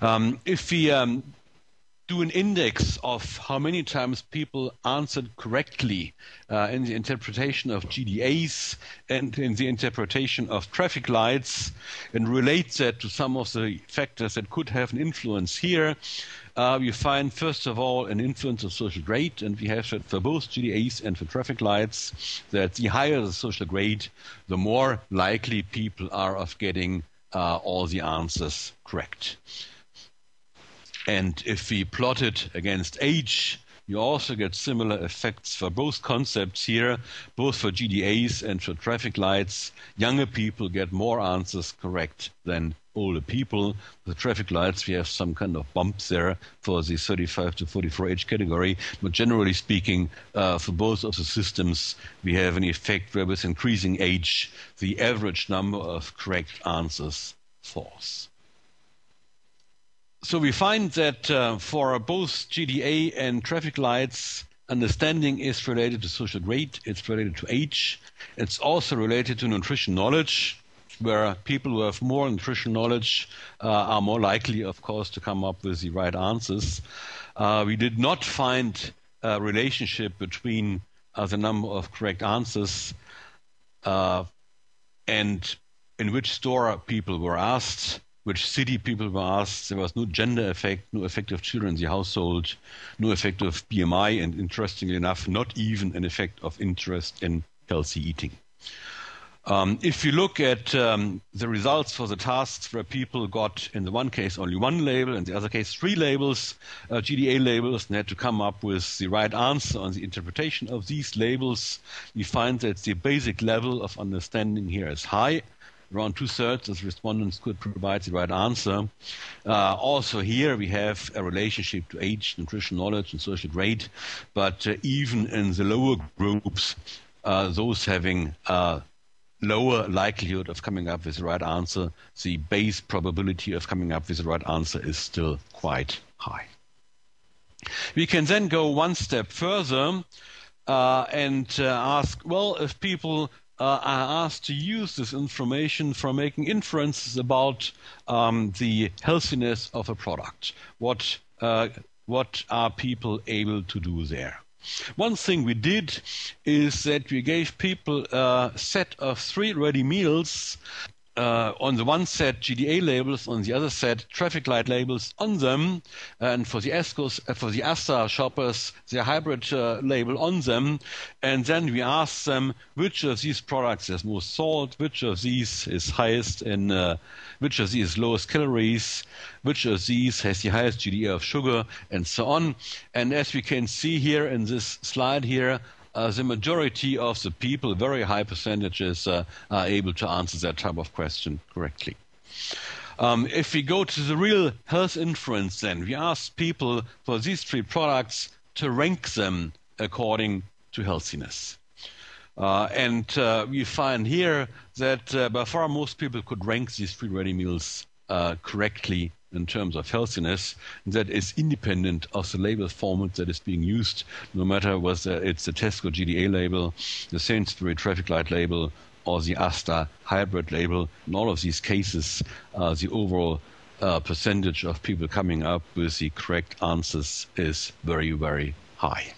If we do an index of how many times people answered correctly in the interpretation of GDAs and in the interpretation of traffic lights, and relate that to some of the factors that could have an influence here, we find, first of all, an influence of social grade, and we have that for both GDAs and for traffic lights, that the higher the social grade, the more likely people are of getting all the answers correct. And if we plot it against age, you also get similar effects for both concepts here, both for GDAs and for traffic lights. Younger people get more answers correct than older people. The traffic lights, we have some kind of bumps there for the 35 to 44 age category. But generally speaking, for both of the systems, we have an effect where with increasing age, the average number of correct answers falls. So we find that for both GDA and traffic lights, understanding is related to social grade, it's related to age, it's also related to nutrition knowledge, where people who have more nutrition knowledge are more likely, of course, to come up with the right answers. We did not find a relationship between the number of correct answers and in which store people were asked, which city people were asked. There was no gender effect, no effect of children in the household, no effect of BMI, and interestingly enough, not even an effect of interest in healthy eating. If you look at the results for the tasks where people got, in the one case, only 1 label, in the other case, 3 labels, GDA labels, and had to come up with the right answer on the interpretation of these labels, we find that the basic level of understanding here is high. Around 2/3 of respondents could provide the right answer. Also here we have a relationship to age, nutrition knowledge, and social grade, but even in the lower groups, those having lower likelihood of coming up with the right answer, the base probability of coming up with the right answer is still quite high. We can then go one step further and ask, well, if people are asked to use this information for making inferences about the healthiness of a product, what are people able to do there? One thing we did is that we gave people a set of 3 ready meals. On the one set, GDA labels, on the other set, traffic light labels on them, and for the Asda shoppers, the hybrid label on them. And then we asked them which of these products has most salt, which of these is highest in, which of these is lowest calories, which of these has the highest GDA of sugar, and so on. And as we can see here in this slide here, the majority of the people, very high percentages, are able to answer that type of question correctly. If we go to the real health inference, then we ask people for these three products to rank them according to healthiness. We find here that by far most people could rank these three ready meals correctly in terms of healthiness. That is independent of the label format that is being used, no matter whether it's the Tesco GDA label, the Sainsbury traffic light label, or the Asta hybrid label. In all of these cases, the overall percentage of people coming up with the correct answers is very, very high.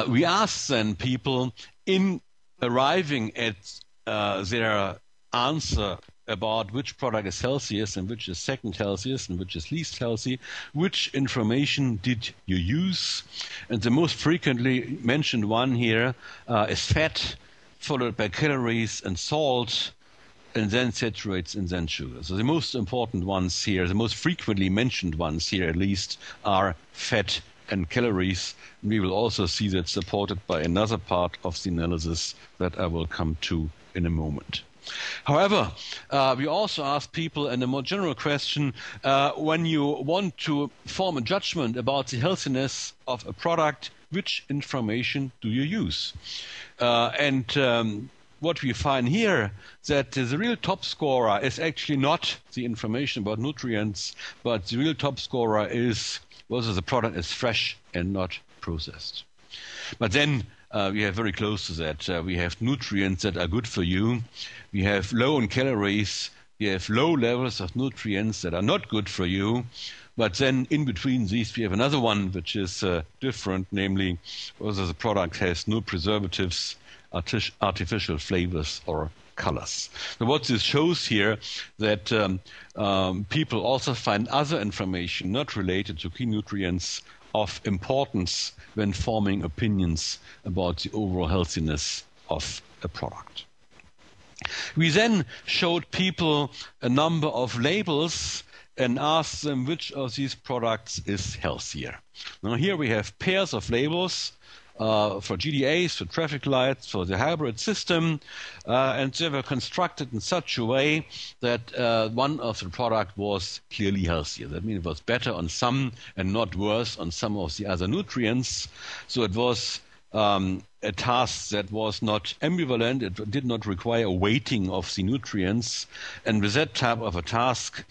We ask then people, in arriving at their answer about which product is healthiest and which is second healthiest and which is least healthy, which information did you use? And the most frequently mentioned one here is fat, followed by calories and salt, and then saturates and then sugar. So the most important ones here, the most frequently mentioned ones here at least, are fat and calories. We will also see that supported by another part of the analysis that I will come to in a moment. However, we also ask people, and a more general question, when you want to form a judgment about the healthiness of a product, which information do you use? What we find here, that the real top scorer is actually not the information about nutrients, but the real top scorer is whether the product is fresh and not processed. But then we have very close to that. We have nutrients that are good for you. We have low in calories. We have low levels of nutrients that are not good for you. But then in between these, we have another one which is different, namely whether the product has no preservatives, artificial flavors, or colors. So what this shows here, that people also find other information not related to key nutrients of importance when forming opinions about the overall healthiness of a product. We then showed people a number of labels and asked them which of these products is healthier. Now here we have pairs of labels for GDAs, for traffic lights, for the hybrid system, and they were constructed in such a way that one of the product was clearly healthier. That means it was better on some and not worse on some of the other nutrients. So it was a task that was not ambivalent. It did not require a weighting of the nutrients. And with that type of a task,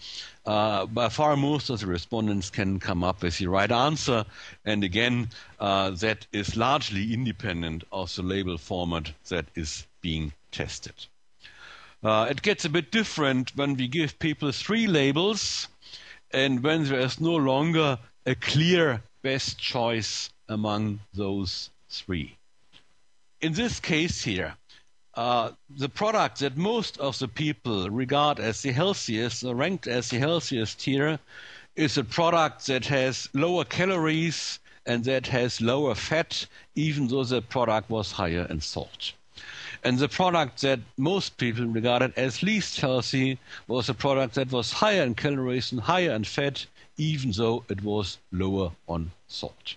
by far most of the respondents can come up with the right answer. And again, that is largely independent of the label format that is being tested. It gets a bit different when we give people three labels and when there is no longer a clear best choice among those three. In this case here, the product that most of the people regard as the healthiest or ranked as the healthiest here is a product that has lower calories and that has lower fat, even though the product was higher in salt. And the product that most people regarded as least healthy was a product that was higher in calories and higher in fat, even though it was lower on salt.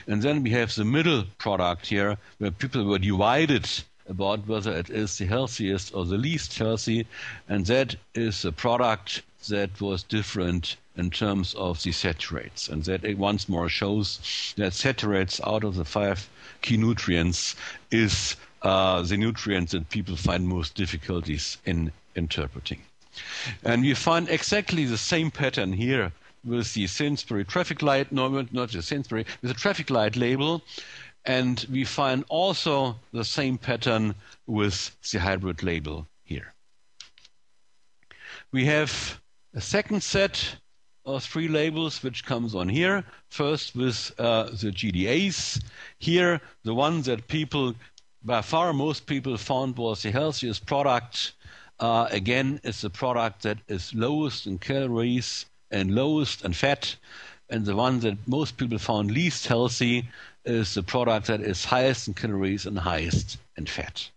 And then we have the middle product here, where people were divided about whether it is the healthiest or the least healthy, and that is a product that was different in terms of the saturates. And that it once more shows that saturates out of the 5 key nutrients is the nutrients that people find most difficulties in interpreting. And we find exactly the same pattern here with the Sainsbury traffic light, no, not the Sainsbury, with the traffic light label. And we find also the same pattern with the hybrid label here. We have a second set of 3 labels which comes on here. First with the GDAs. Here, the one that people, by far most people found was the healthiest product, again, is the product that is lowest in calories and lowest in fat. And the one that most people found least healthy is the product that is highest in calories and highest in fat.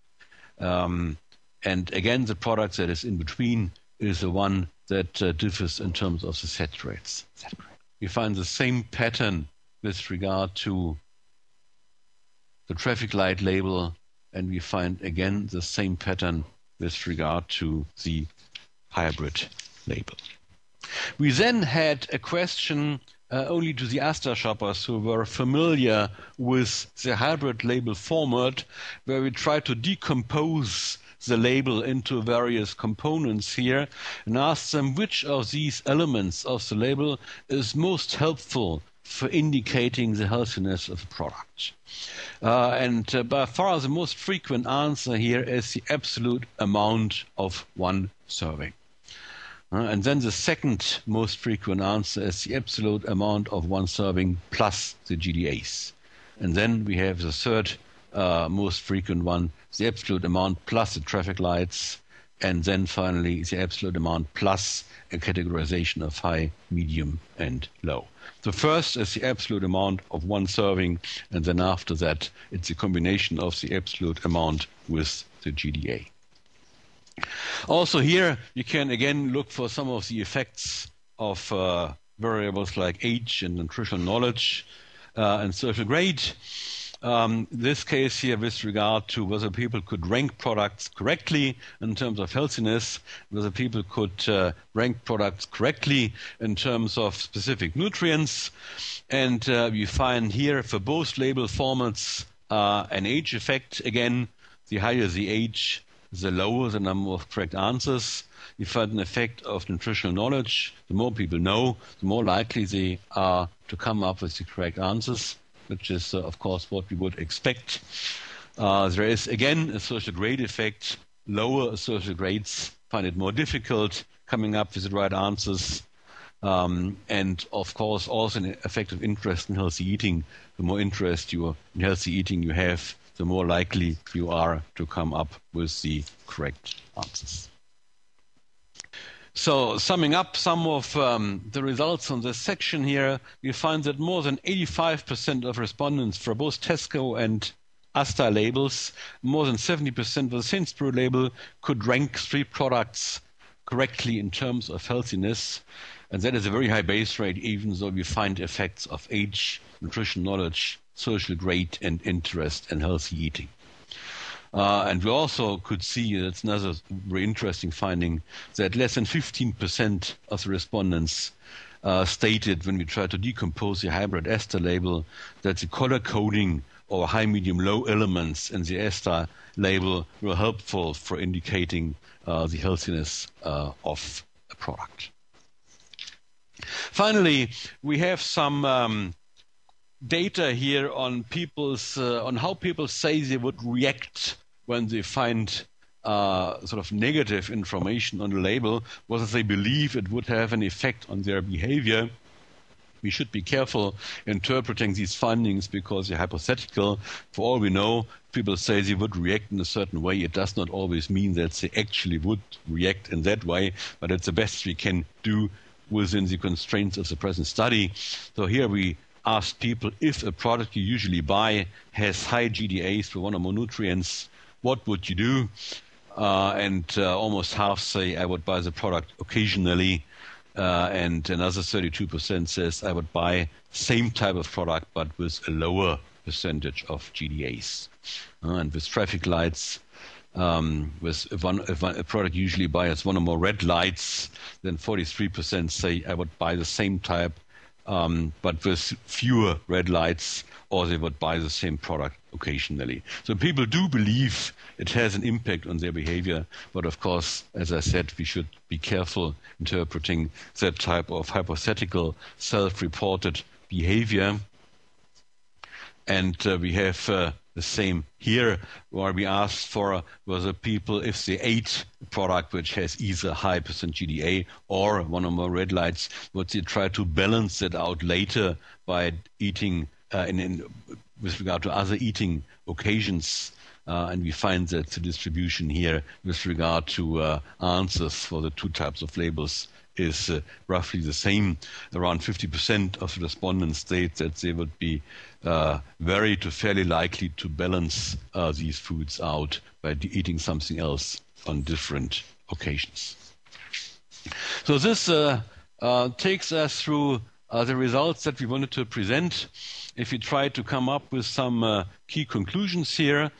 And again, the product that is in between is the one that differs in terms of the saturates. We find the same pattern with regard to the traffic light label, and we find again the same pattern with regard to the hybrid label. We then had a question only to the Asda shoppers who were familiar with the hybrid label format, where we try to decompose the label into various components here and ask them which of these elements of the label is most helpful for indicating the healthiness of a product. And by far the most frequent answer here is the absolute amount of one serving. And then the second most frequent answer is the absolute amount of one serving plus the GDAs. And then we have the third most frequent one, the absolute amount plus the traffic lights. And then finally the absolute amount plus a categorization of high, medium, and low. The first is the absolute amount of one serving, and then after that it's a combination of the absolute amount with the GDA. Also here, you can again look for some of the effects of variables like age and nutritional knowledge and social grade. This case here with regard to whether people could rank products correctly in terms of healthiness, whether people could rank products correctly in terms of specific nutrients. And we find here for both label formats an age effect. Again, the higher the age, the lower the number of correct answers. You find an effect of nutritional knowledge. The more people know, the more likely they are to come up with the correct answers, which is, of course, what we would expect. There is, again, a social grade effect. Lower social grades find it more difficult coming up with the right answers. And, of course, also an effect of interest in healthy eating. The more interest in healthy eating you have, the more likely you are to come up with the correct answers. So summing up some of the results on this section here, we find that more than 85% of respondents for both Tesco and Asda labels, more than 70% for the Sainsbury label, could rank 3 products correctly in terms of healthiness. And that is a very high base rate, even though we find effects of age, nutrition knowledge, social grade, and interest in healthy eating. And we also could see, that's another very interesting finding, that less than 15% of the respondents stated, when we tried to decompose the hybrid Asda label, that the color coding or high, medium, low elements in the Asda label were helpful for indicating the healthiness of a product. Finally, we have some data here on on how people say they would react when they find sort of negative information on the label, whether they believe it would have an effect on their behavior. We should be careful interpreting these findings because they're hypothetical. For all we know, people say they would react in a certain way. It does not always mean that they actually would react in that way, but it's the best we can do within the constraints of the present study. So here we ask people, if a product you usually buy has high GDAs for one or more nutrients, what would you do? And almost half say, I would buy the product occasionally. And another 32% says, I would buy same type of product, but with a lower percentage of GDAs. And with traffic lights, if a product usually buys one or more red lights, then 43% say, I would buy the same type, but with fewer red lights, or they would buy the same product occasionally. So people do believe it has an impact on their behavior, but of course, as I said, we should be careful interpreting that type of hypothetical self-reported behavior. And we have the same here, where we asked for whether people, if they ate a product which has either high percent GDA or one or more red lights, would they try to balance it out later by eating with regard to other eating occasions. And we find that the distribution here with regard to answers for the 2 types of labels is roughly the same. Around 50% of the respondents state that they would be very to fairly likely to balance these foods out by eating something else on different occasions. So this takes us through the results that we wanted to present. If we try to come up with some key conclusions here,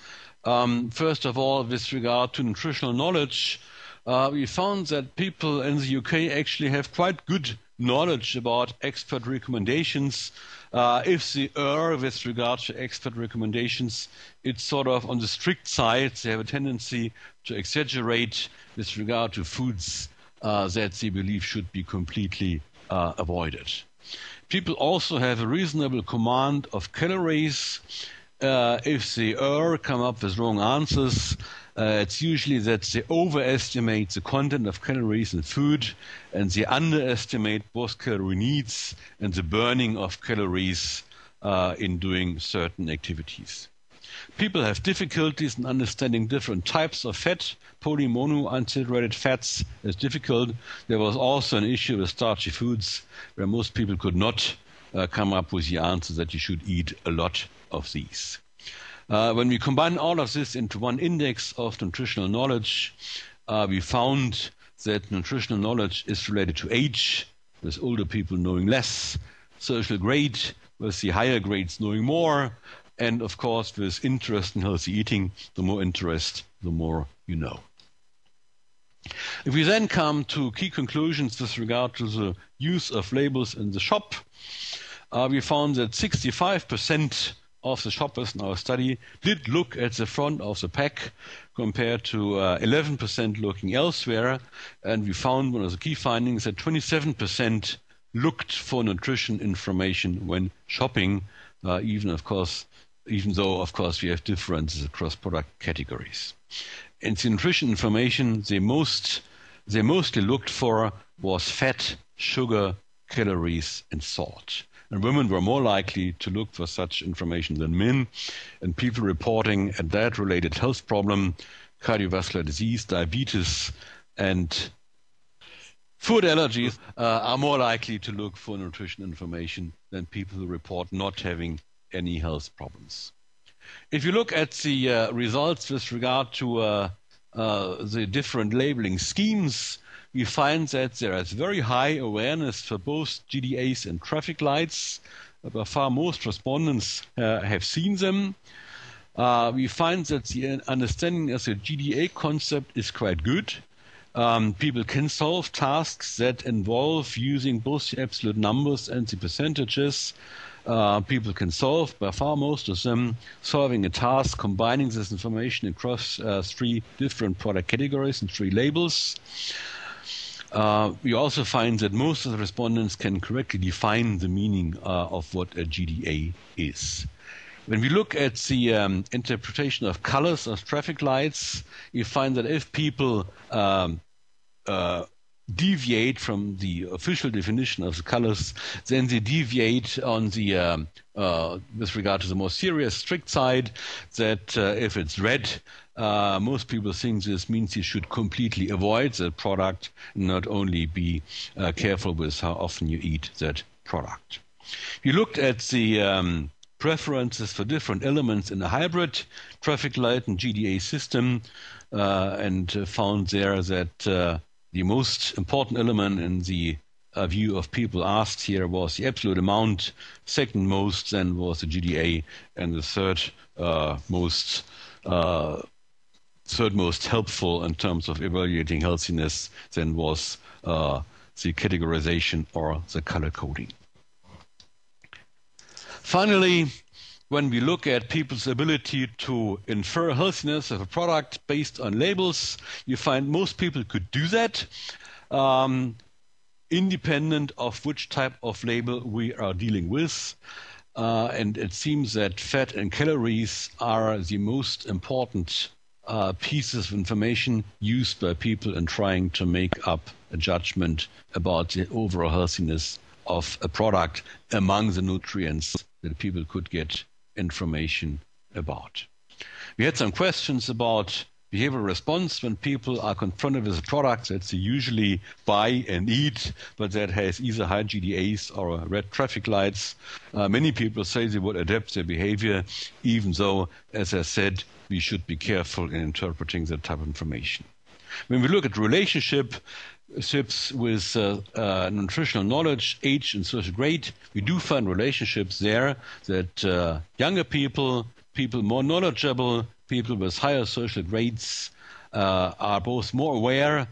first of all, with regard to nutritional knowledge, we found that people in the UK actually have quite good knowledge about expert recommendations. If they err with regard to expert recommendations, it's sort of on the strict side. They have a tendency to exaggerate with regard to foods that they believe should be completely avoided. People also have a reasonable command of calories. If they err, come up with wrong answers, it's usually that they overestimate the content of calories in food and they underestimate both calorie needs and the burning of calories in doing certain activities. People have difficulties in understanding different types of fat. Polymonounsaturated fats is difficult. There was also an issue with starchy foods where most people could not come up with the answer that you should eat a lot of these. When we combine all of this into one index of nutritional knowledge, we found that nutritional knowledge is related to age, with older people knowing less, social grade, with the higher grades knowing more, and of course with interest in healthy eating. The more interest, the more you know. If we then come to key conclusions with regard to the use of labels in the shop, we found that 65% of the shoppers in our study did look at the front of the pack compared to 11% looking elsewhere. And we found one of the key findings that 27% looked for nutrition information when shopping, even though, of course, we have differences across product categories. And the nutrition information they mostly looked for was fat, sugar, calories, and salt. And women were more likely to look for such information than men, and people reporting a diet-related health problem, cardiovascular disease, diabetes, and food allergies are more likely to look for nutrition information than people who report not having any health problems. If you look at the results with regard to the different labeling schemes, we find that there is very high awareness for both GDAs and traffic lights. By far most respondents have seen them. We find that the understanding of the GDA concept is quite good. People can solve tasks that involve using both the absolute numbers and the percentages. People can solve, by far most of them, solving a task, combining this information across 3 different product categories and 3 labels. We also find that most of the respondents can correctly define the meaning of what a GDA is. When we look at the interpretation of colors of traffic lights, we find that if people deviate from the official definition of the colors, then they deviate on the with regard to the more serious, strict side, that if it's red, most people think this means you should completely avoid that product and not only be careful with how often you eat that product. We looked at the preferences for different elements in a hybrid traffic light and GDA system and found there that the most important element in the view of people asked here was the absolute amount. Second most then was the GDA, and the third most helpful in terms of evaluating healthiness then was the categorization or the color coding. Finally, when we look at people's ability to infer healthiness of a product based on labels, you find most people could do that, independent of which type of label we are dealing with. And it seems that fat and calories are the most important pieces of information used by people in trying to make up a judgment about the overall healthiness of a product among the nutrients that people could get information about. We had some questions about behavioral response when people are confronted with a product that they usually buy and eat, but that has either high GDAs or red traffic lights. Many people say they would adapt their behavior, even though, as I said, we should be careful in interpreting that type of information. When we look at relationships with nutritional knowledge, age, and social grade, we do find relationships there that younger people, people more knowledgeable, people with higher social grades are both more aware,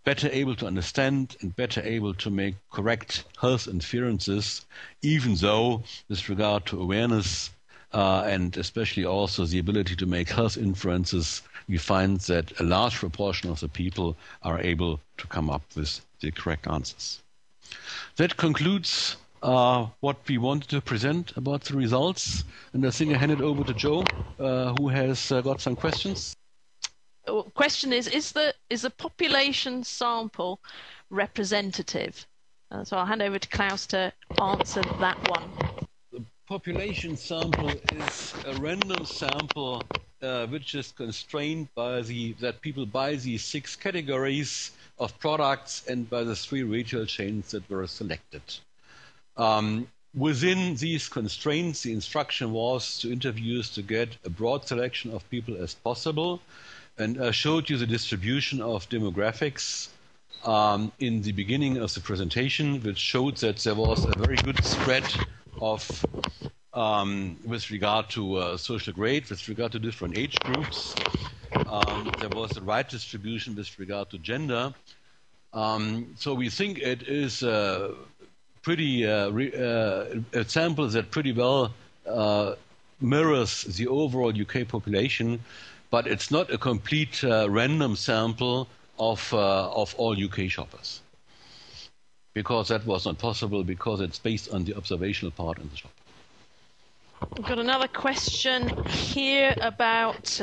better able to understand, and better able to make correct health inferences, even though with regard to awareness and especially also the ability to make health inferences, we find that a large proportion of the people are able to come up with the correct answers. That concludes what we wanted to present about the results. And I think I hand it over to Joe, who has got some questions. Question is the population sample representative? So I'll hand over to Klaus to answer that one. The population sample is a random sample which is constrained by that people buy these 6 categories of products and by the 3 retail chains that were selected. Within these constraints, the instruction was to interviews to get a broad selection of people as possible, and I showed you the distribution of demographics in the beginning of the presentation, which showed that there was a very good spread of with regard to social grade, with regard to different age groups. There was the right distribution with regard to gender. So we think it is pretty a sample that pretty well mirrors the overall UK population, but it's not a complete random sample of all UK shoppers, because that was not possible, because it's based on the observational part in the shop. We've got another question here about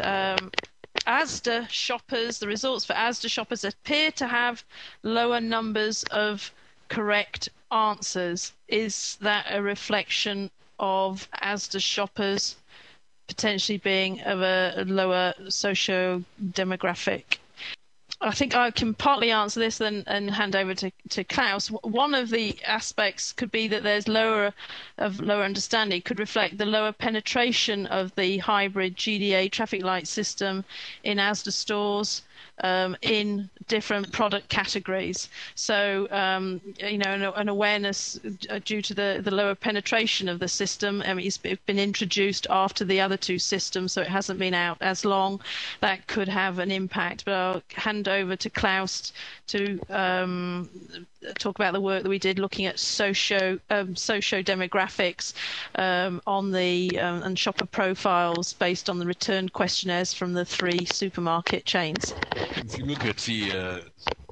Asda shoppers. The results for Asda shoppers appear to have lower numbers of correct answers. Is that a reflection of Asda shoppers potentially being of a lower socio-demographic? I think I can partly answer this and hand over to Klaus. One of the aspects could be that there's lower understanding, could reflect the lower penetration of the hybrid GDA traffic light system in Asda stores in different product categories. So, an awareness due to the lower penetration of the system. I mean, it's been introduced after the other 2 systems, so it hasn't been out as long. That could have an impact. But I'll hand over to Klaus to talk about the work that we did looking at socio-demographics on the and shopper profiles based on the return questionnaires from the 3 supermarket chains. If you look at the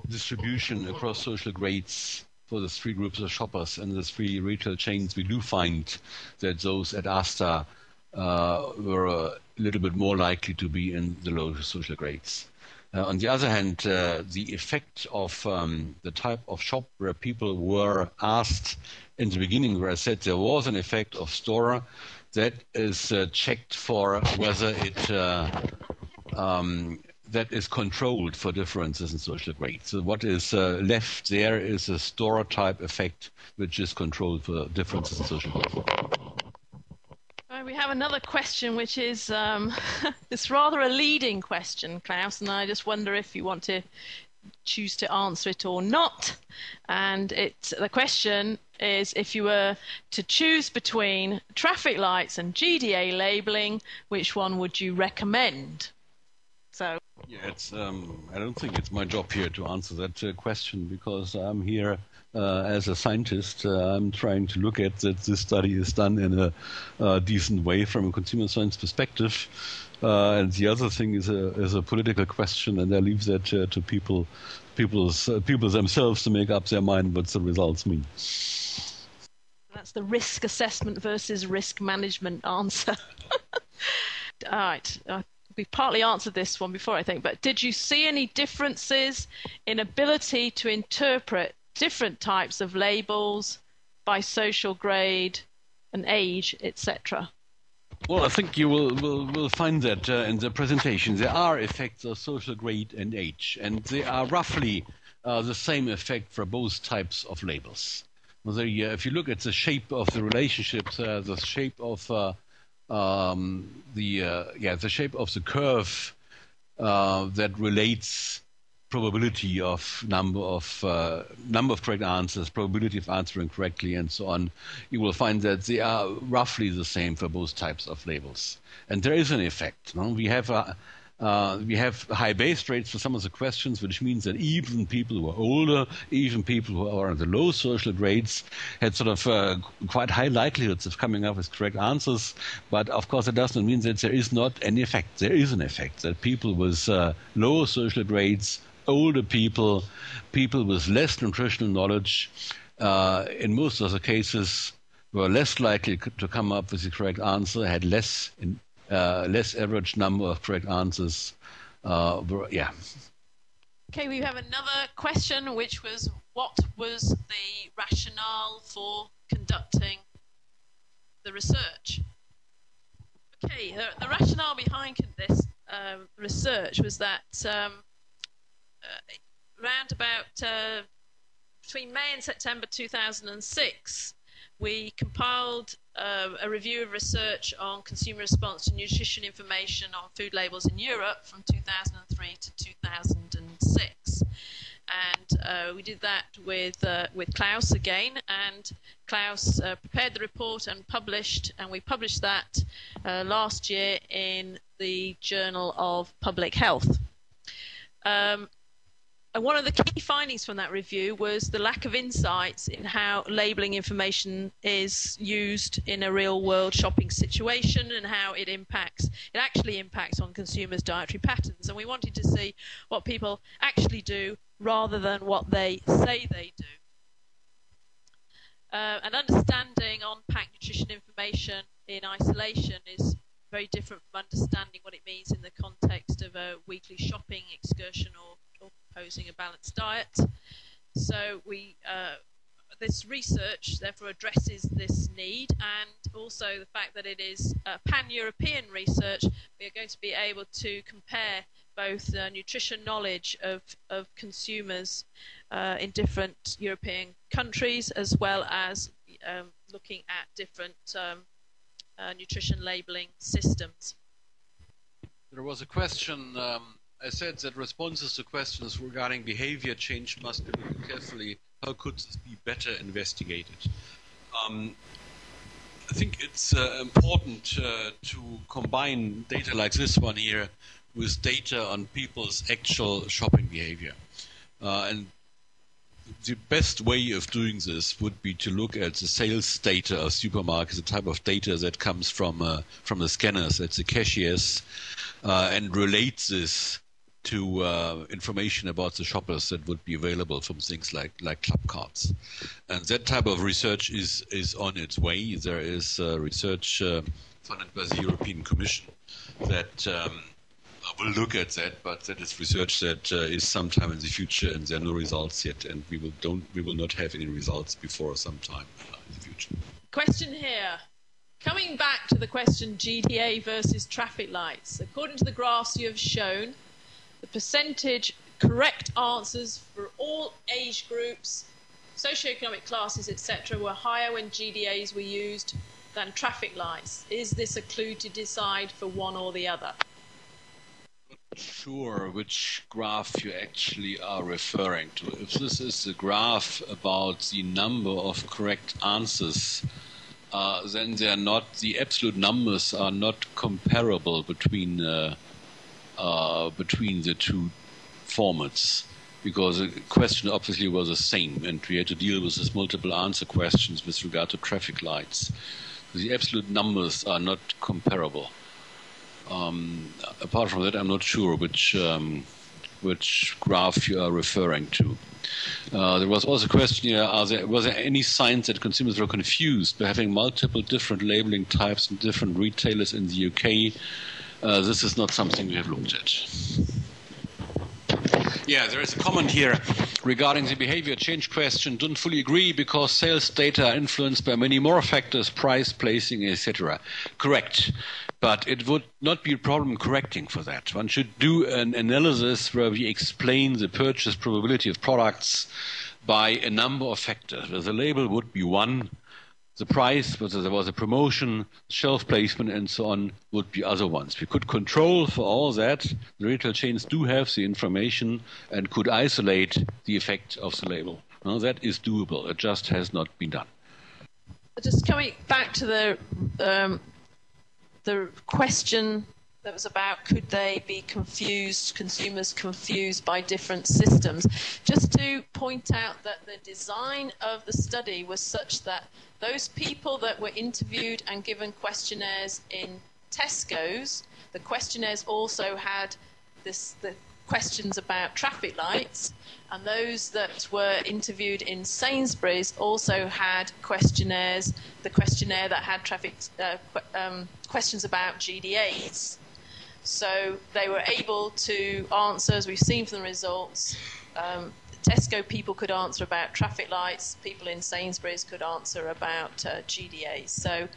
distribution across social grades for the 3 groups of shoppers and the 3 retail chains, we do find that those at Asda were a little bit more likely to be in the low social grades. On the other hand, the effect of the type of shop where people were asked in the beginning, where I said there was an effect of store, that is checked for whether it that is controlled for differences in social grades. So what is left there is a store type effect, which is controlled for differences in social grades. We have another question, which is it's rather a leading question, Klaus, and I just wonder if you want to choose to answer it or not. And the question is, if you were to choose between traffic lights and GDA labelling, which one would you recommend? So. Yeah, I don't think it's my job here to answer that question, because I'm here as a scientist. I'm trying to look at that this study is done in a decent way from a consumer science perspective. And the other thing is a political question, and I leave that to people themselves to make up their mind what the results mean. That's the risk assessment versus risk management answer. All right. We partly answered this one before, I think, but did you see any differences in ability to interpret different types of labels by social grade and age, etc.? Well, I think you will find that in the presentation. There are effects of social grade and age, and they are roughly the same effect for both types of labels. If you look at the shape of the relationships, the shape of the shape of the curve that relates probability of number of correct answers, probability of answering correctly, and so on, you will find that they are roughly the same for both types of labels. And there is an effect. No? We have high base rates for some of the questions, which means that even people who are older, even people who are in the low social grades, had sort of quite high likelihoods of coming up with correct answers. But of course, it does not mean that there is not any effect. There is an effect that people with low social grades, older people, people with less nutritional knowledge, in most of the cases, were less likely to come up with the correct answer, had less average number of correct answers. Yeah. Okay, we have another question, which was, what was the rationale for conducting the research? Okay, the rationale behind this research was that around about between May and September 2006, we compiled a review of research on consumer response to nutrition information on food labels in Europe from 2003 to 2006. And we did that with Klaus again, and Klaus prepared the report and we published that last year in the Journal of Public Health. And one of the key findings from that review was the lack of insights in how labelling information is used in a real-world shopping situation and how it actually impacts on consumers' dietary patterns. And we wanted to see what people actually do rather than what they say they do. And understanding on-pack nutrition information in isolation is very different from understanding what it means in the context of a weekly shopping excursion or proposing a balanced diet. So this research therefore addresses this need, and also the fact that it is pan-European research. We are going to be able to compare both nutrition knowledge of consumers in different European countries, as well as looking at different nutrition labeling systems. There was a question. I said that responses to questions regarding behavior change must be looked carefully. How could this be better investigated? I think it's important to combine data like this one here with data on people's actual shopping behavior. And the best way of doing this would be to look at the sales data of supermarkets, the type of data that comes from the scanners at the cashiers, and relate this to information about the shoppers that would be available from things like club cards. And that type of research is on its way. There is research funded by the European Commission that will look at that, but that is research that is sometime in the future, and there are no results yet, and we will not have any results before some time in the future. Question here. Coming back to the question GDA versus traffic lights, according to the graphs you have shown, the percentage correct answers for all age groups, socioeconomic classes, etc., were higher when GDAs were used than traffic lights. Is this a clue to decide for one or the other? Not sure which graph you actually are referring to. If this is the graph about the number of correct answers, then the absolute numbers are not comparable between the two formats, because the question obviously was the same, and we had to deal with these multiple answer questions with regard to traffic lights. The absolute numbers are not comparable. Apart from that, I'm not sure which graph you are referring to. There was also a question here, was there any signs that consumers were confused by having multiple different labeling types and different retailers in the UK? This is not something we have looked at. Yeah, there is a comment here regarding the behavior change question. Don't fully agree because sales data are influenced by many more factors, price, placing, etc. Correct. But it would not be a problem correcting for that. One should do an analysis where we explain the purchase probability of products by a number of factors. The label would be one. The price, whether there was a promotion, shelf placement, and so on, would be other ones. We could control for all that. The retail chains do have the information and could isolate the effect of the label. Now, that is doable. It just has not been done. Just coming back to the question that was about, could they be confused, consumers confused by different systems? Just to point out that the design of the study was such that those people that were interviewed and given questionnaires in Tesco's, the questionnaires also had the questions about traffic lights, and those that were interviewed in Sainsbury's also had questionnaires, the questionnaire that had questions about GDAs. So they were able to answer, as we've seen from the results, Tesco people could answer about traffic lights, people in Sainsbury's could answer about GDAs. So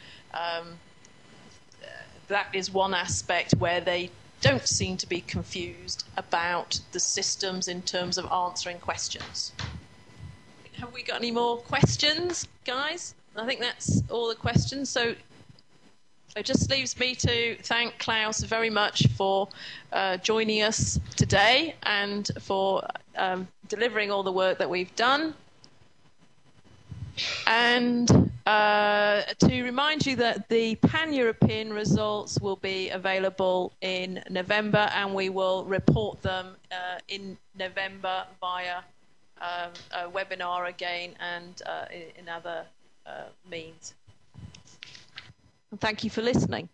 that is one aspect where they don't seem to be confused about the systems in terms of answering questions. Have we got any more questions, guys? I think that's all the questions. So it just leaves me to thank Klaus very much for joining us today and for delivering all the work that we've done. And to remind you that the pan-European results will be available in November, and we will report them in November via a webinar again and in other means. And thank you for listening.